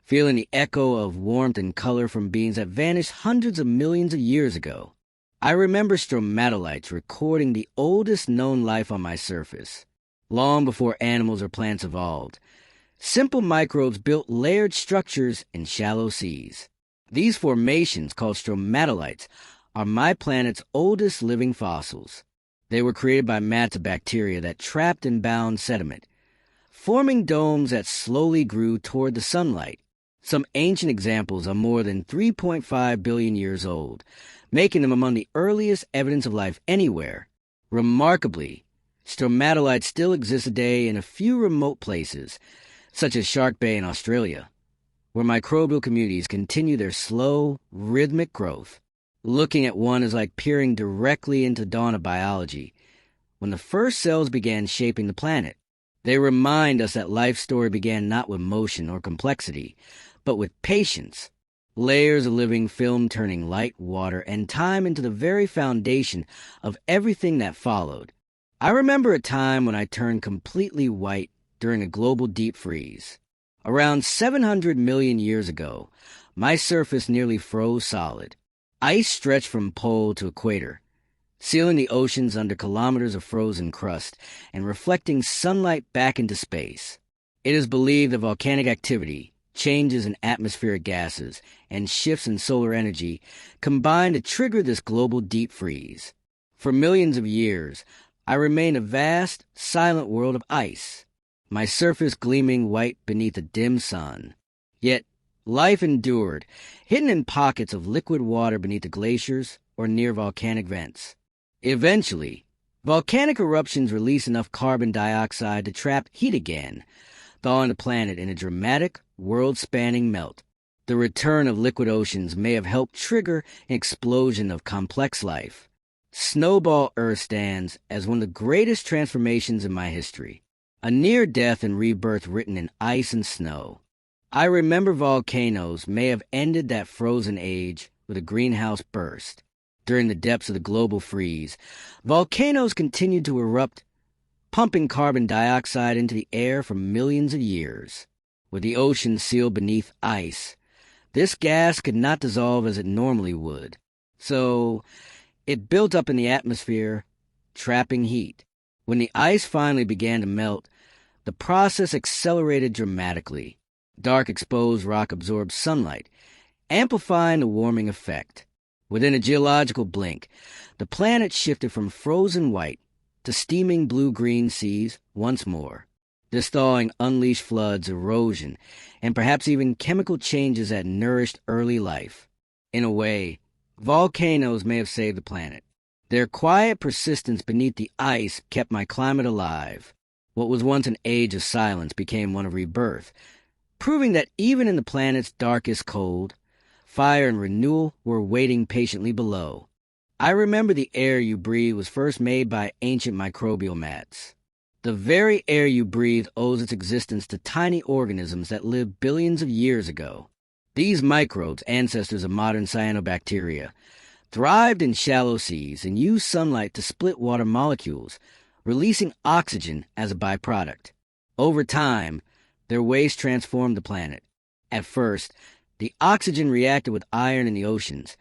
feeling the echo of warmth and color from beings that vanished hundreds of millions of years ago. I remember stromatolites recording the oldest known life on my surface, long before animals or plants evolved. Simple microbes built layered structures in shallow seas. These formations, called stromatolites, are my planet's oldest living fossils. They were created by mats of bacteria that trapped and bound sediment, forming domes that slowly grew toward the sunlight. Some ancient examples are more than 3.5 billion years old, making them among the earliest evidence of life anywhere. Remarkably, stromatolites still exist today in a few remote places, such as Shark Bay in Australia, where microbial communities continue their slow, rhythmic growth. Looking at one is like peering directly into the dawn of biology, when the first cells began shaping the planet. They remind us that life's story began not with motion or complexity, but with patience. Layers of living film turning light, water, and time into the very foundation of everything that followed. I remember a time when I turned completely white during a global deep freeze. Around 700 million years ago, my surface nearly froze solid. Ice stretched from pole to equator, sealing the oceans under kilometers of frozen crust and reflecting sunlight back into space. It is believed that volcanic activity, changes in atmospheric gases, and shifts in solar energy combine to trigger this global deep freeze. For millions of years, I remained a vast, silent world of ice, my surface gleaming white beneath a dim sun. Yet, life endured, hidden in pockets of liquid water beneath the glaciers or near volcanic vents. Eventually, volcanic eruptions release enough carbon dioxide to trap heat again, thawing the planet in a dramatic, world-spanning melt. The return of liquid oceans may have helped trigger an explosion of complex life. Snowball Earth stands as one of the greatest transformations in my history, a near-death and rebirth written in ice and snow. I remember volcanoes may have ended that frozen age with a greenhouse burst. During the depths of the global freeze, volcanoes continued to erupt, pumping carbon dioxide into the air for millions of years. With the ocean sealed beneath ice, this gas could not dissolve as it normally would. So, it built up in the atmosphere, trapping heat. When the ice finally began to melt, the process accelerated dramatically. Dark exposed rock absorbed sunlight, amplifying the warming effect. Within a geological blink, the planet shifted from frozen white to steaming blue-green seas once more. This thawing unleashed floods, erosion, and perhaps even chemical changes that nourished early life. In a way, volcanoes may have saved the planet. Their quiet persistence beneath the ice kept my climate alive. What was once an age of silence became one of rebirth, proving that even in the planet's darkest cold, fire and renewal were waiting patiently below. I remember the air you breathe was first made by ancient microbial mats. The very air you breathe owes its existence to tiny organisms that lived billions of years ago. These microbes, ancestors of modern cyanobacteria, thrived in shallow seas and used sunlight to split water molecules, releasing oxygen as a byproduct. Over time, their waste transformed the planet. At first, the oxygen reacted with iron in the oceans,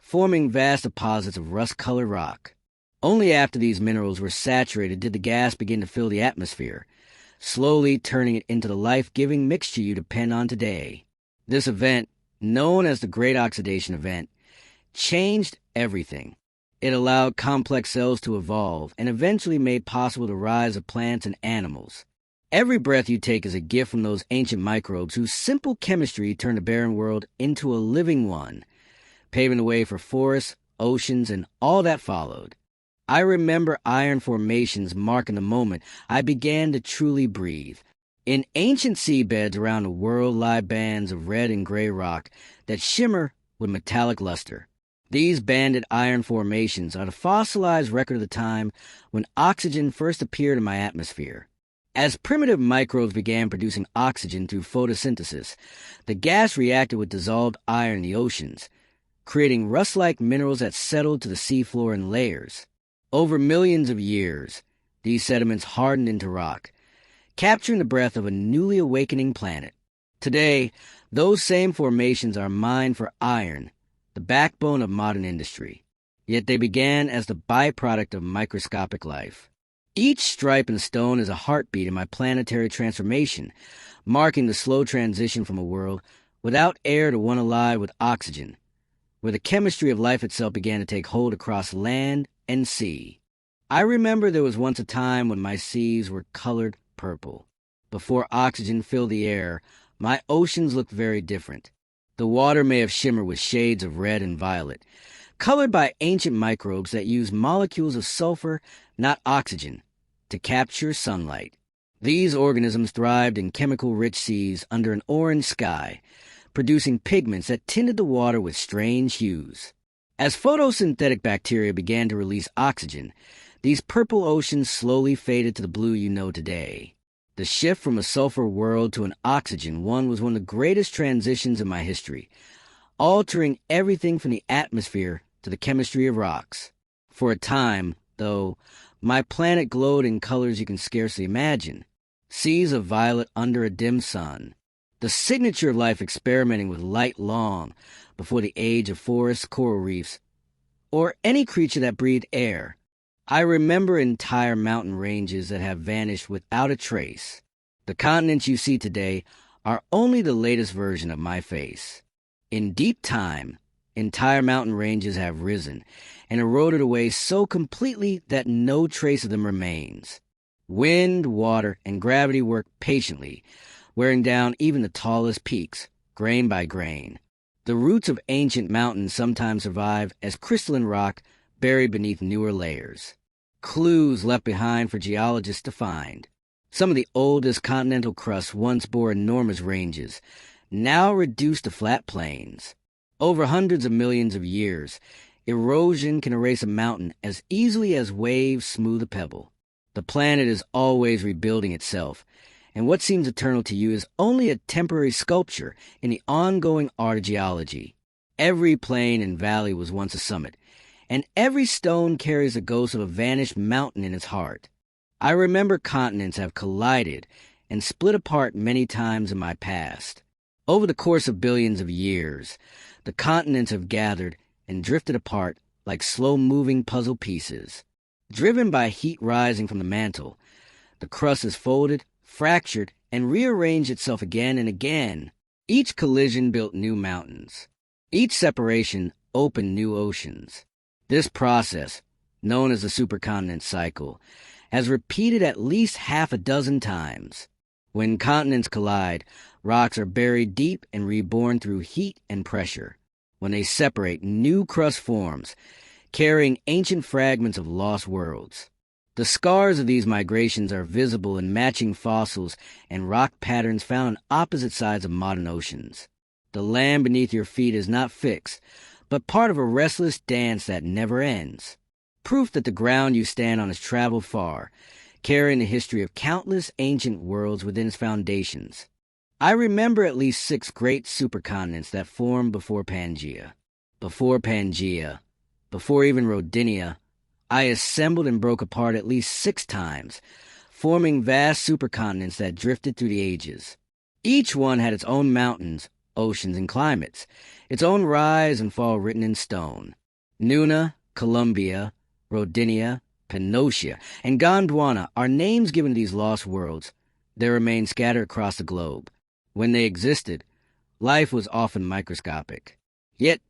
forming vast deposits of rust-colored rock. Only after these minerals were saturated did the gas begin to fill the atmosphere, slowly turning it into the life-giving mixture you depend on today. This event, known as the Great Oxidation Event, changed everything. It allowed complex cells to evolve and eventually made possible the rise of plants and animals. Every breath you take is a gift from those ancient microbes whose simple chemistry turned a barren world into a living one, paving the way for forests, oceans, and all that followed. I remember iron formations marking the moment I began to truly breathe. In ancient seabeds around the world lie bands of red and gray rock that shimmer with metallic luster. These banded iron formations are the fossilized record of the time when oxygen first appeared in my atmosphere. As primitive microbes began producing oxygen through photosynthesis, the gas reacted with dissolved iron in the oceans, creating rust-like minerals that settled to the seafloor in layers. Over millions of years, these sediments hardened into rock, capturing the breath of a newly awakening planet. Today, those same formations are mined for iron, the backbone of modern industry. Yet they began as the byproduct of microscopic life. Each stripe and stone is a heartbeat in my planetary transformation, marking the slow transition from a world without air to one alive with oxygen, where the chemistry of life itself began to take hold across land and sea. I remember there was once a time when my seas were colored purple. Before oxygen filled the air, my oceans looked very different. The water may have shimmered with shades of red and violet, colored by ancient microbes that use molecules of sulfur, not oxygen, to capture sunlight. These organisms thrived in chemical-rich seas under an orange sky, producing pigments that tinted the water with strange hues. As photosynthetic bacteria began to release oxygen, these purple oceans slowly faded to the blue you know today. The shift from a sulfur world to an oxygen one was one of the greatest transitions in my history, altering everything from the atmosphere to the chemistry of rocks. For a time, though, my planet glowed in colors you can scarcely imagine. Seas of violet under a dim sun, the signature of life experimenting with light long before the age of forests, coral reefs, or any creature that breathed air. I remember entire mountain ranges that have vanished without a trace. The continents you see today are only the latest version of my face. In deep time, entire mountain ranges have risen and eroded away so completely that no trace of them remains. Wind, water, and gravity work patiently, wearing down even the tallest peaks, grain by grain. The roots of ancient mountains sometimes survive as crystalline rock buried beneath newer layers. Clues left behind for geologists to find. Some of the oldest continental crusts once bore enormous ranges, now reduced to flat plains. Over hundreds of millions of years, erosion can erase a mountain as easily as waves smooth a pebble. The planet is always rebuilding itself, and what seems eternal to you is only a temporary sculpture in the ongoing art of geology. Every plain and valley was once a summit, and every stone carries the ghost of a vanished mountain in its heart. I remember continents have collided and split apart many times in my past. Over the course of billions of years, the continents have gathered and drifted apart like slow-moving puzzle pieces. Driven by heat rising from the mantle, the crust is folded, fractured, and rearranged itself again and again. Each collision built new mountains. Each separation open new oceans. This process, known as the supercontinent cycle, has repeated at least half a dozen times. When continents collide, rocks are buried deep and reborn through heat and pressure. When they separate, new crust forms, carrying ancient fragments of lost worlds. The scars of these migrations are visible in matching fossils and rock patterns found on opposite sides of modern oceans. The land beneath your feet is not fixed, but part of a restless dance that never ends. Proof that the ground you stand on has traveled far, carrying the history of countless ancient worlds within its foundations. I remember at least 6 great supercontinents that formed before Pangea. Before even Rodinia, I assembled and broke apart at least 6 times, forming vast supercontinents that drifted through the ages. Each one had its own mountains, oceans, and climates, its own rise and fall written in stone. Nuna, Columbia, Rodinia, Penosia, and Gondwana are names given to these lost worlds. They remain scattered across the globe. When they existed, life was often microscopic. Yet,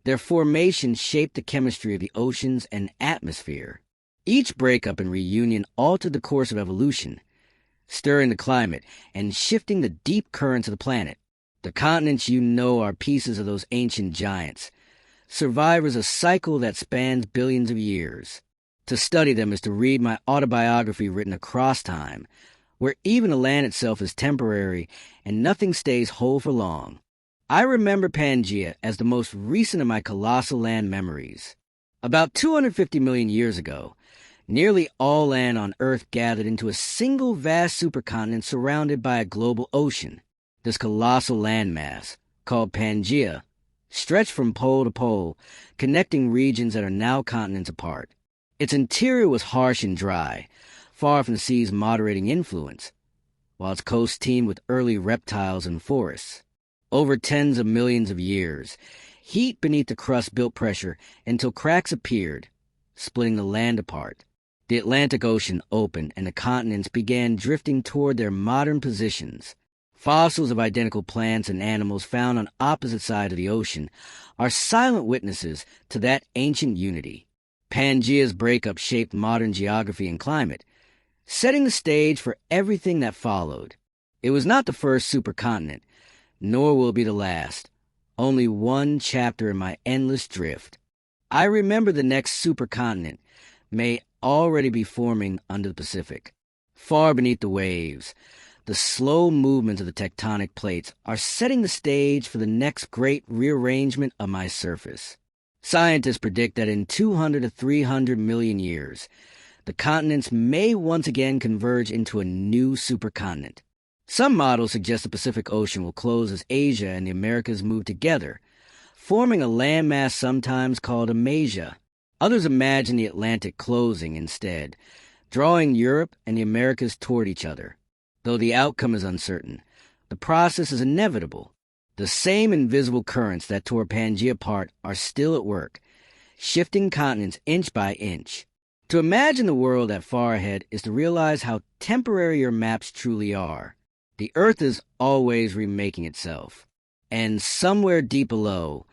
their formation shaped the chemistry of the oceans and atmosphere. Each breakup and reunion altered the course of evolution, stirring the climate and shifting the deep currents of the planet. The continents you know are pieces of those ancient giants, survivors of a cycle that spans billions of years. To study them is to read my autobiography written across time, where even the land itself is temporary and nothing stays whole for long. I remember Pangea as the most recent of my colossal land memories. About 250 million years ago, nearly all land on Earth gathered into a single vast supercontinent surrounded by a global ocean. This colossal landmass, called Pangea, stretched from pole to pole, connecting regions that are now continents apart. Its interior was harsh and dry, far from the sea's moderating influence, while its coast teemed with early reptiles and forests. Over tens of millions of years, heat beneath the crust built pressure until cracks appeared, splitting the land apart. The Atlantic Ocean opened and the continents began drifting toward their modern positions. Fossils of identical plants and animals found on opposite sides of the ocean are silent witnesses to that ancient unity. Pangea's breakup shaped modern geography and climate, setting the stage for everything that followed. It was not the first supercontinent, nor will it be the last. Only one chapter in my endless drift. I remember the next supercontinent may already be forming under the Pacific. Far beneath the waves, the slow movements of the tectonic plates are setting the stage for the next great rearrangement of my surface. Scientists predict that in 200 to 300 million years, the continents may once again converge into a new supercontinent. Some models suggest the Pacific Ocean will close as Asia and the Americas move together, forming a landmass sometimes called Amasia. Others imagine the Atlantic closing instead, drawing Europe and the Americas toward each other. Though the outcome is uncertain, the process is inevitable. The same invisible currents that tore Pangea apart are still at work, shifting continents inch by inch. To imagine the world that far ahead is to realize how temporary your maps truly are. The Earth is always remaking itself. And somewhere deep below,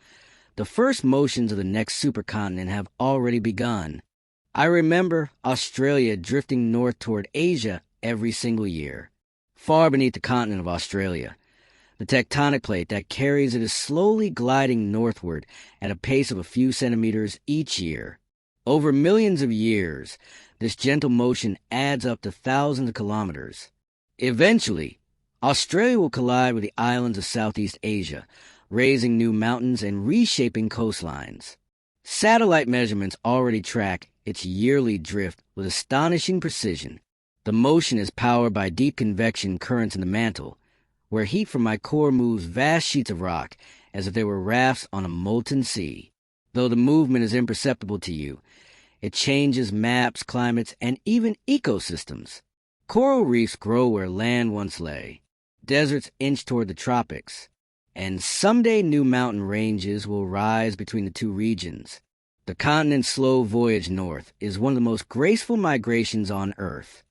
the first motions of the next supercontinent have already begun. I remember Australia drifting north toward Asia every single year. Far beneath the continent of Australia, the tectonic plate that carries it is slowly gliding northward at a pace of a few centimeters each year. Over millions of years, this gentle motion adds up to thousands of kilometers. Eventually, Australia will collide with the islands of Southeast Asia, raising new mountains and reshaping coastlines. Satellite measurements already track its yearly drift with astonishing precision. The motion is powered by deep convection currents in the mantle, where heat from my core moves vast sheets of rock as if they were rafts on a molten sea. Though the movement is imperceptible to you, it changes maps, climates, and even ecosystems. Coral reefs grow where land once lay. Deserts inch toward the tropics. And someday new mountain ranges will rise between the two regions. The continent's slow voyage north is one of the most graceful migrations on Earth.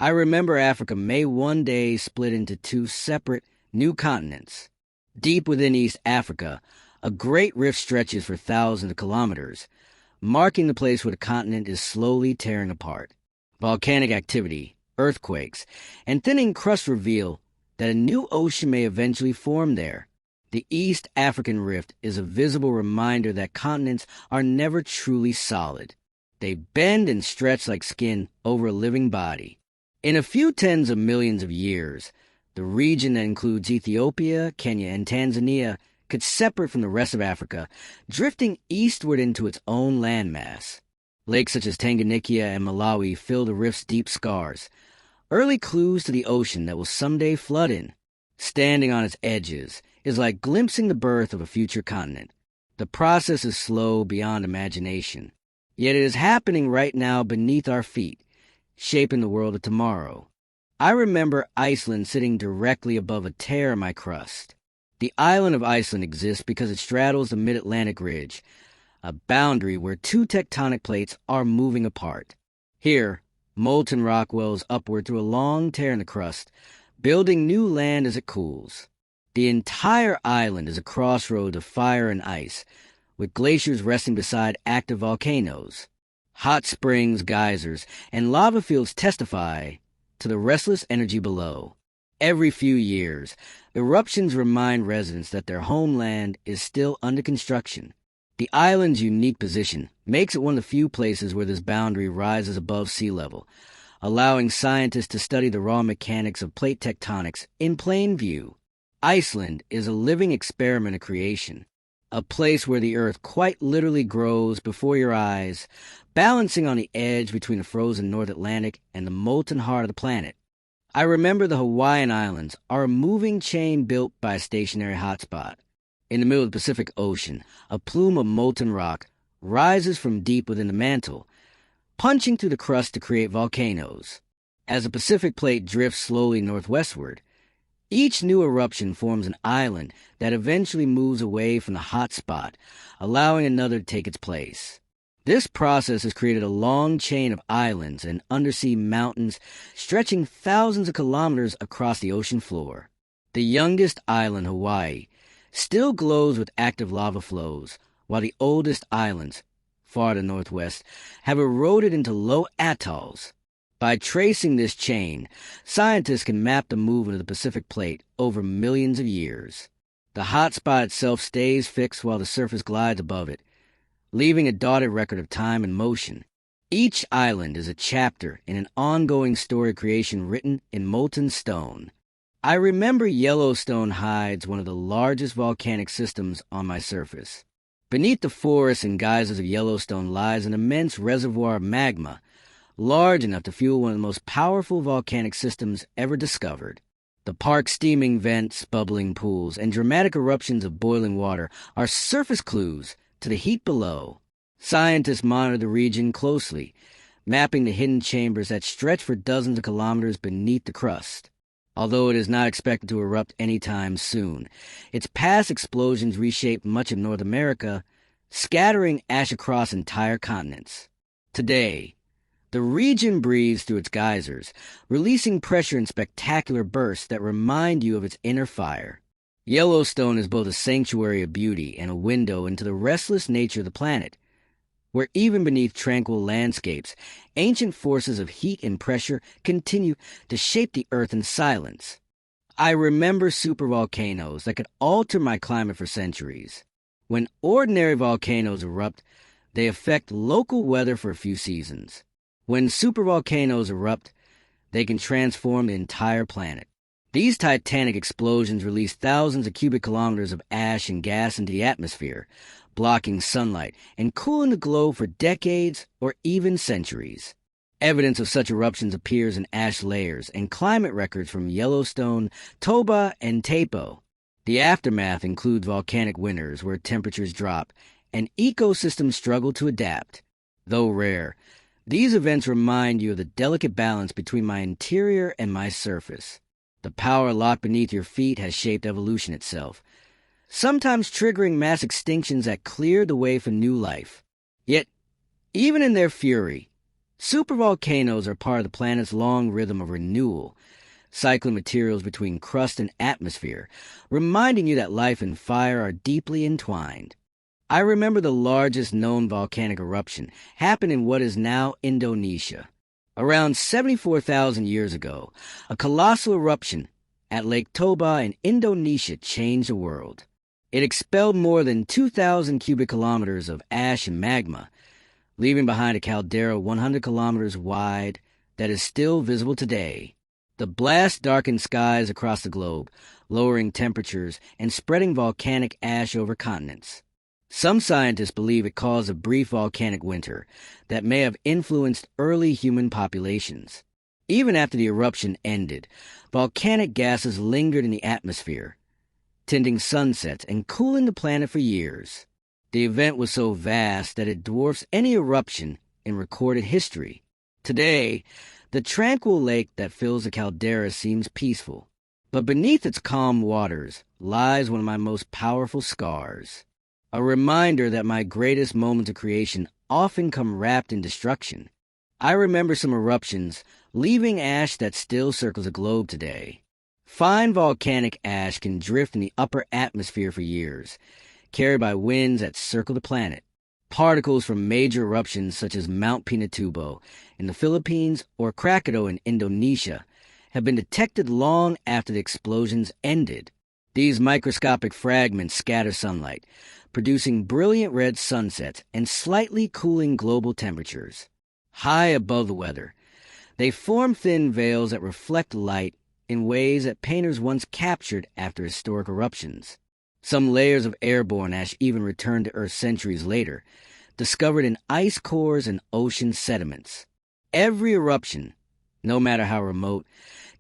I remember Africa may one day split into two separate new continents. Deep within East Africa, A great rift stretches for thousands of kilometers, marking the place where the continent is slowly tearing apart. Volcanic activity, earthquakes, and thinning crust reveal that a new ocean may eventually form there. The East African Rift is a visible reminder that continents are never truly solid. They bend and stretch like skin over a living body. In a few tens of millions of years, the region that includes Ethiopia, Kenya, and Tanzania could separate from the rest of Africa, drifting eastward into its own landmass. Lakes such as Tanganyika and Malawi fill the rift's deep scars, early clues to the ocean that will someday flood in. Standing on its edges is like glimpsing the birth of a future continent. The process is slow beyond imagination, yet it is happening right now beneath our feet, shaping the world of tomorrow. I remember Iceland sitting directly above a tear in my crust. The island of Iceland exists because it straddles the mid-Atlantic ridge, a boundary where two tectonic plates are moving apart. Here, molten rock wells upward through a long tear in the crust, building new land as it cools. The entire island is a crossroad of fire and ice, with glaciers resting beside active volcanoes. Hot springs, geysers, and lava fields testify to the restless energy below. Every few years, eruptions remind residents that their homeland is still under construction. The island's unique position makes it one of the few places where this boundary rises above sea level, allowing scientists to study the raw mechanics of plate tectonics in plain view. Iceland is a living experiment of creation, a place where the earth quite literally grows before your eyes, balancing on the edge between the frozen North Atlantic and the molten heart of the planet. I remember the Hawaiian Islands are a moving chain built by a stationary hotspot. In the middle of the Pacific Ocean, a plume of molten rock rises from deep within the mantle, punching through the crust to create volcanoes. As the Pacific plate drifts slowly northwestward, each new eruption forms an island that eventually moves away from the hot spot, allowing another to take its place. This process has created a long chain of islands and undersea mountains stretching thousands of kilometers across the ocean floor. The youngest island, Hawaii, still glows with active lava flows, while the oldest islands, far to the northwest, have eroded into low atolls. By tracing this chain, scientists can map the movement of the Pacific Plate over millions of years. The hot spot itself stays fixed while the surface glides above it, leaving a dotted record of time and motion. Each island is a chapter in an ongoing story of creation written in molten stone. I remember Yellowstone hides one of the largest volcanic systems on my surface. Beneath the forests and geysers of Yellowstone lies an immense reservoir of magma, large enough to fuel one of the most powerful volcanic systems ever discovered. The park's steaming vents, bubbling pools, and dramatic eruptions of boiling water are surface clues to the heat below. Scientists monitor the region closely, mapping the hidden chambers that stretch for dozens of kilometers beneath the crust. Although it is not expected to erupt anytime soon, its past explosions reshaped much of North America, scattering ash across entire continents. Today, the region breathes through its geysers, releasing pressure in spectacular bursts that remind you of its inner fire. Yellowstone is both a sanctuary of beauty and a window into the restless nature of the planet, where even beneath tranquil landscapes, ancient forces of heat and pressure continue to shape the earth in silence. I remember supervolcanoes that could alter my climate for centuries. When ordinary volcanoes erupt, they affect local weather for a few seasons. When supervolcanoes erupt, they can transform the entire planet. These titanic explosions release thousands of cubic kilometers of ash and gas into the atmosphere, blocking sunlight and cooling the globe for decades or even centuries. Evidence of such eruptions appears in ash layers and climate records from Yellowstone, Toba, and Taipo. The aftermath includes volcanic winters where temperatures drop and ecosystems struggle to adapt. Though rare, these events remind you of the delicate balance between my interior and my surface. The power locked beneath your feet has shaped evolution itself, sometimes triggering mass extinctions that clear the way for new life. Yet, even in their fury, supervolcanoes are part of the planet's long rhythm of renewal, cycling materials between crust and atmosphere, reminding you that life and fire are deeply entwined. I remember the largest known volcanic eruption happened in what is now Indonesia. Around 74,000 years ago, a colossal eruption at Lake Toba in Indonesia changed the world. It expelled more than 2,000 cubic kilometers of ash and magma, leaving behind a caldera 100 kilometers wide that is still visible today. The blast darkened skies across the globe, lowering temperatures and spreading volcanic ash over continents. Some scientists believe it caused a brief volcanic winter that may have influenced early human populations. Even after the eruption ended, volcanic gases lingered in the atmosphere, tinting sunsets and cooling the planet for years. The event was so vast that it dwarfs any eruption in recorded history. Today, the tranquil lake that fills the caldera seems peaceful, but beneath its calm waters lies one of my most powerful scars. A reminder that my greatest moments of creation often come wrapped in destruction. I remember some eruptions, leaving ash that still circles the globe today. Fine volcanic ash can drift in the upper atmosphere for years, carried by winds that circle the planet. Particles from major eruptions such as Mount Pinatubo in the Philippines or Krakatoa in Indonesia have been detected long after the explosions ended. These microscopic fragments scatter sunlight, producing brilliant red sunsets and slightly cooling global temperatures. High above the weather, they form thin veils that reflect light in ways that painters once captured after historic eruptions. Some layers of airborne ash even return to Earth centuries later, discovered in ice cores and ocean sediments. Every eruption, no matter how remote,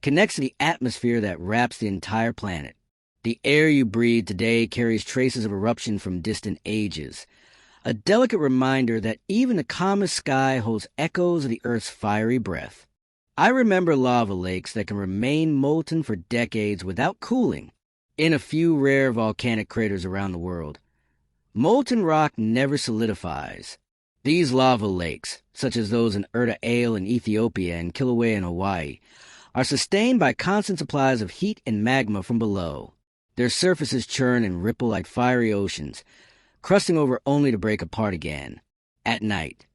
connects to the atmosphere that wraps the entire planet. The air you breathe today carries traces of eruption from distant ages, a delicate reminder that even the calmest sky holds echoes of the Earth's fiery breath. I remember lava lakes that can remain molten for decades without cooling. In a few rare volcanic craters around the world, molten rock never solidifies. These lava lakes, such as those in Erta Ale in Ethiopia and Kilauea in Hawaii, are sustained by constant supplies of heat and magma from below. Their surfaces churn and ripple like fiery oceans, crusting over only to break apart again. At night,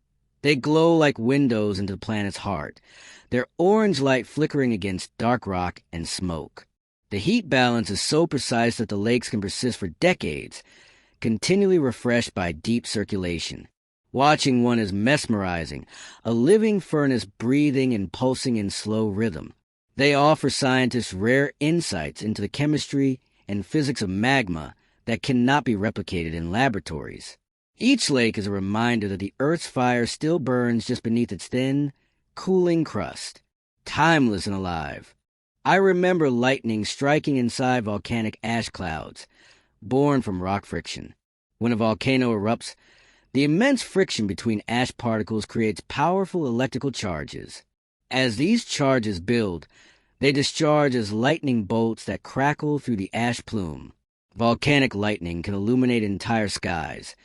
they glow like windows into the planet's heart, their orange light flickering against dark rock and smoke. The heat balance is so precise that the lakes can persist for decades, continually refreshed by deep circulation. Watching one is mesmerizing, a living furnace breathing and pulsing in slow rhythm. They offer scientists rare insights into the chemistry and physics of magma that cannot be replicated in laboratories. Each lake is a reminder that the Earth's fire still burns just beneath its thin, cooling crust, timeless and alive. I remember lightning striking inside volcanic ash clouds, born from rock friction. When a volcano erupts, the immense friction between ash particles creates powerful electrical charges. As these charges build, they discharge as lightning bolts that crackle through the ash plume. Volcanic lightning can illuminate entire skies,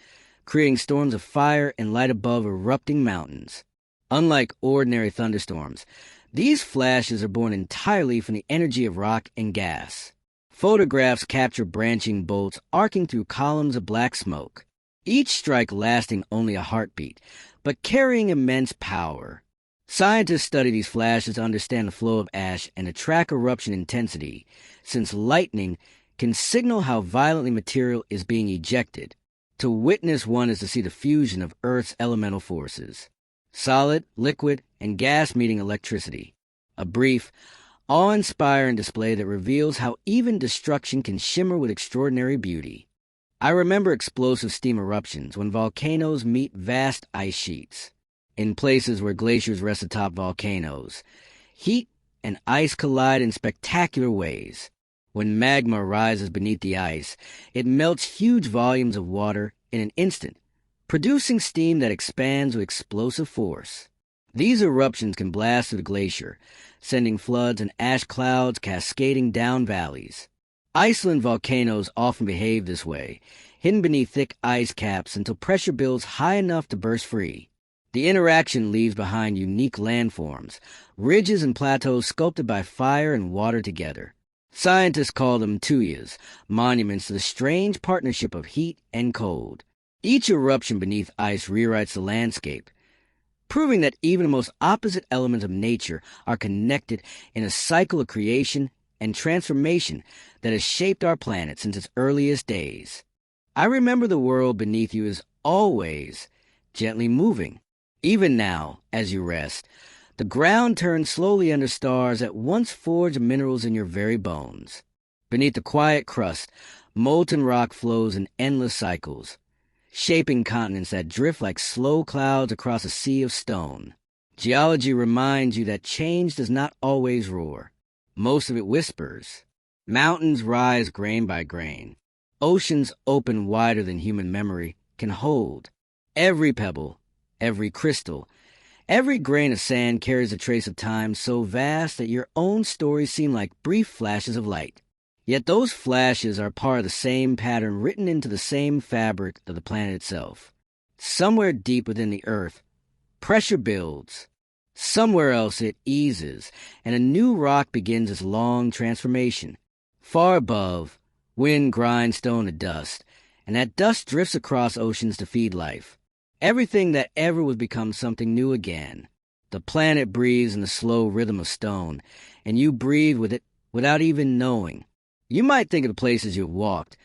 creating storms of fire and light above erupting mountains. Unlike ordinary thunderstorms, these flashes are born entirely from the energy of rock and gas. Photographs capture branching bolts arcing through columns of black smoke, each strike lasting only a heartbeat, but carrying immense power. Scientists study these flashes to understand the flow of ash and to track eruption intensity, since lightning can signal how violently material is being ejected. To witness one is to see the fusion of Earth's elemental forces. Solid, liquid, and gas meeting electricity. A brief, awe-inspiring display that reveals how even destruction can shimmer with extraordinary beauty. I remember explosive steam eruptions when volcanoes meet vast ice sheets. In places where glaciers rest atop volcanoes, heat and ice collide in spectacular ways. When magma rises beneath the ice, it melts huge volumes of water in an instant, producing steam that expands with explosive force. These eruptions can blast through the glacier, sending floods and ash clouds cascading down valleys. Iceland volcanoes often behave this way, hidden beneath thick ice caps until pressure builds high enough to burst free. The interaction leaves behind unique landforms, ridges and plateaus sculpted by fire and water together. Scientists call them tuyas, monuments to the strange partnership of heat and cold. Each eruption beneath ice rewrites the landscape, proving that even the most opposite elements of nature are connected in a cycle of creation and transformation that has shaped our planet since its earliest days. I remember the world beneath you is always gently moving. Even now, as you rest, the ground turns slowly under stars that once forged minerals in your very bones. Beneath the quiet crust, molten rock flows in endless cycles, shaping continents that drift like slow clouds across a sea of stone. Geology reminds you that change does not always roar. Most of it whispers. Mountains rise grain by grain. Oceans open wider than human memory can hold. Every pebble, every crystal, every grain of sand carries a trace of time so vast that your own stories seem like brief flashes of light. Yet those flashes are part of the same pattern written into the same fabric of the planet itself. Somewhere deep within the earth, pressure builds. Somewhere else it eases, and a new rock begins its long transformation. Far above, wind grinds stone to dust, and that dust drifts across oceans to feed life. Everything that ever was becomes something new again. The planet breathes in the slow rhythm of stone, and you breathe with it without even knowing. You might think of the places you've walked,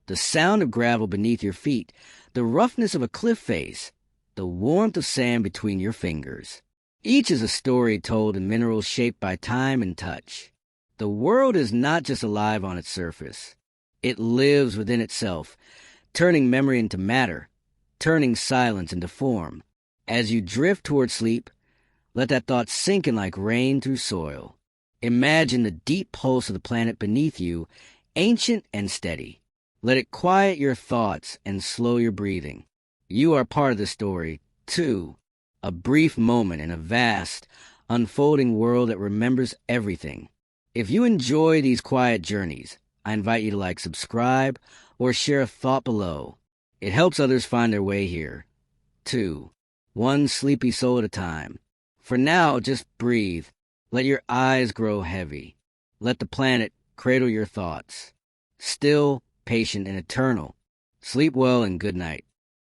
the sound of gravel beneath your feet, the roughness of a cliff face, the warmth of sand between your fingers. Each is a story told in minerals shaped by time and touch. The world is not just alive on its surface. It lives within itself, turning memory into matter, turning silence into form. As you drift toward sleep, let that thought sink in like rain through soil. Imagine the deep pulse of the planet beneath you, ancient and steady. Let it quiet your thoughts and slow your breathing. You are part of the story, too. A brief moment in a vast, unfolding world that remembers everything. If you enjoy these quiet journeys, I invite you to subscribe, or share a thought below. It helps others find their way here, too. One sleepy soul at a time. For now, just breathe. Let your eyes grow heavy. Let the planet cradle your thoughts. Still, patient, and eternal. Sleep well and good night.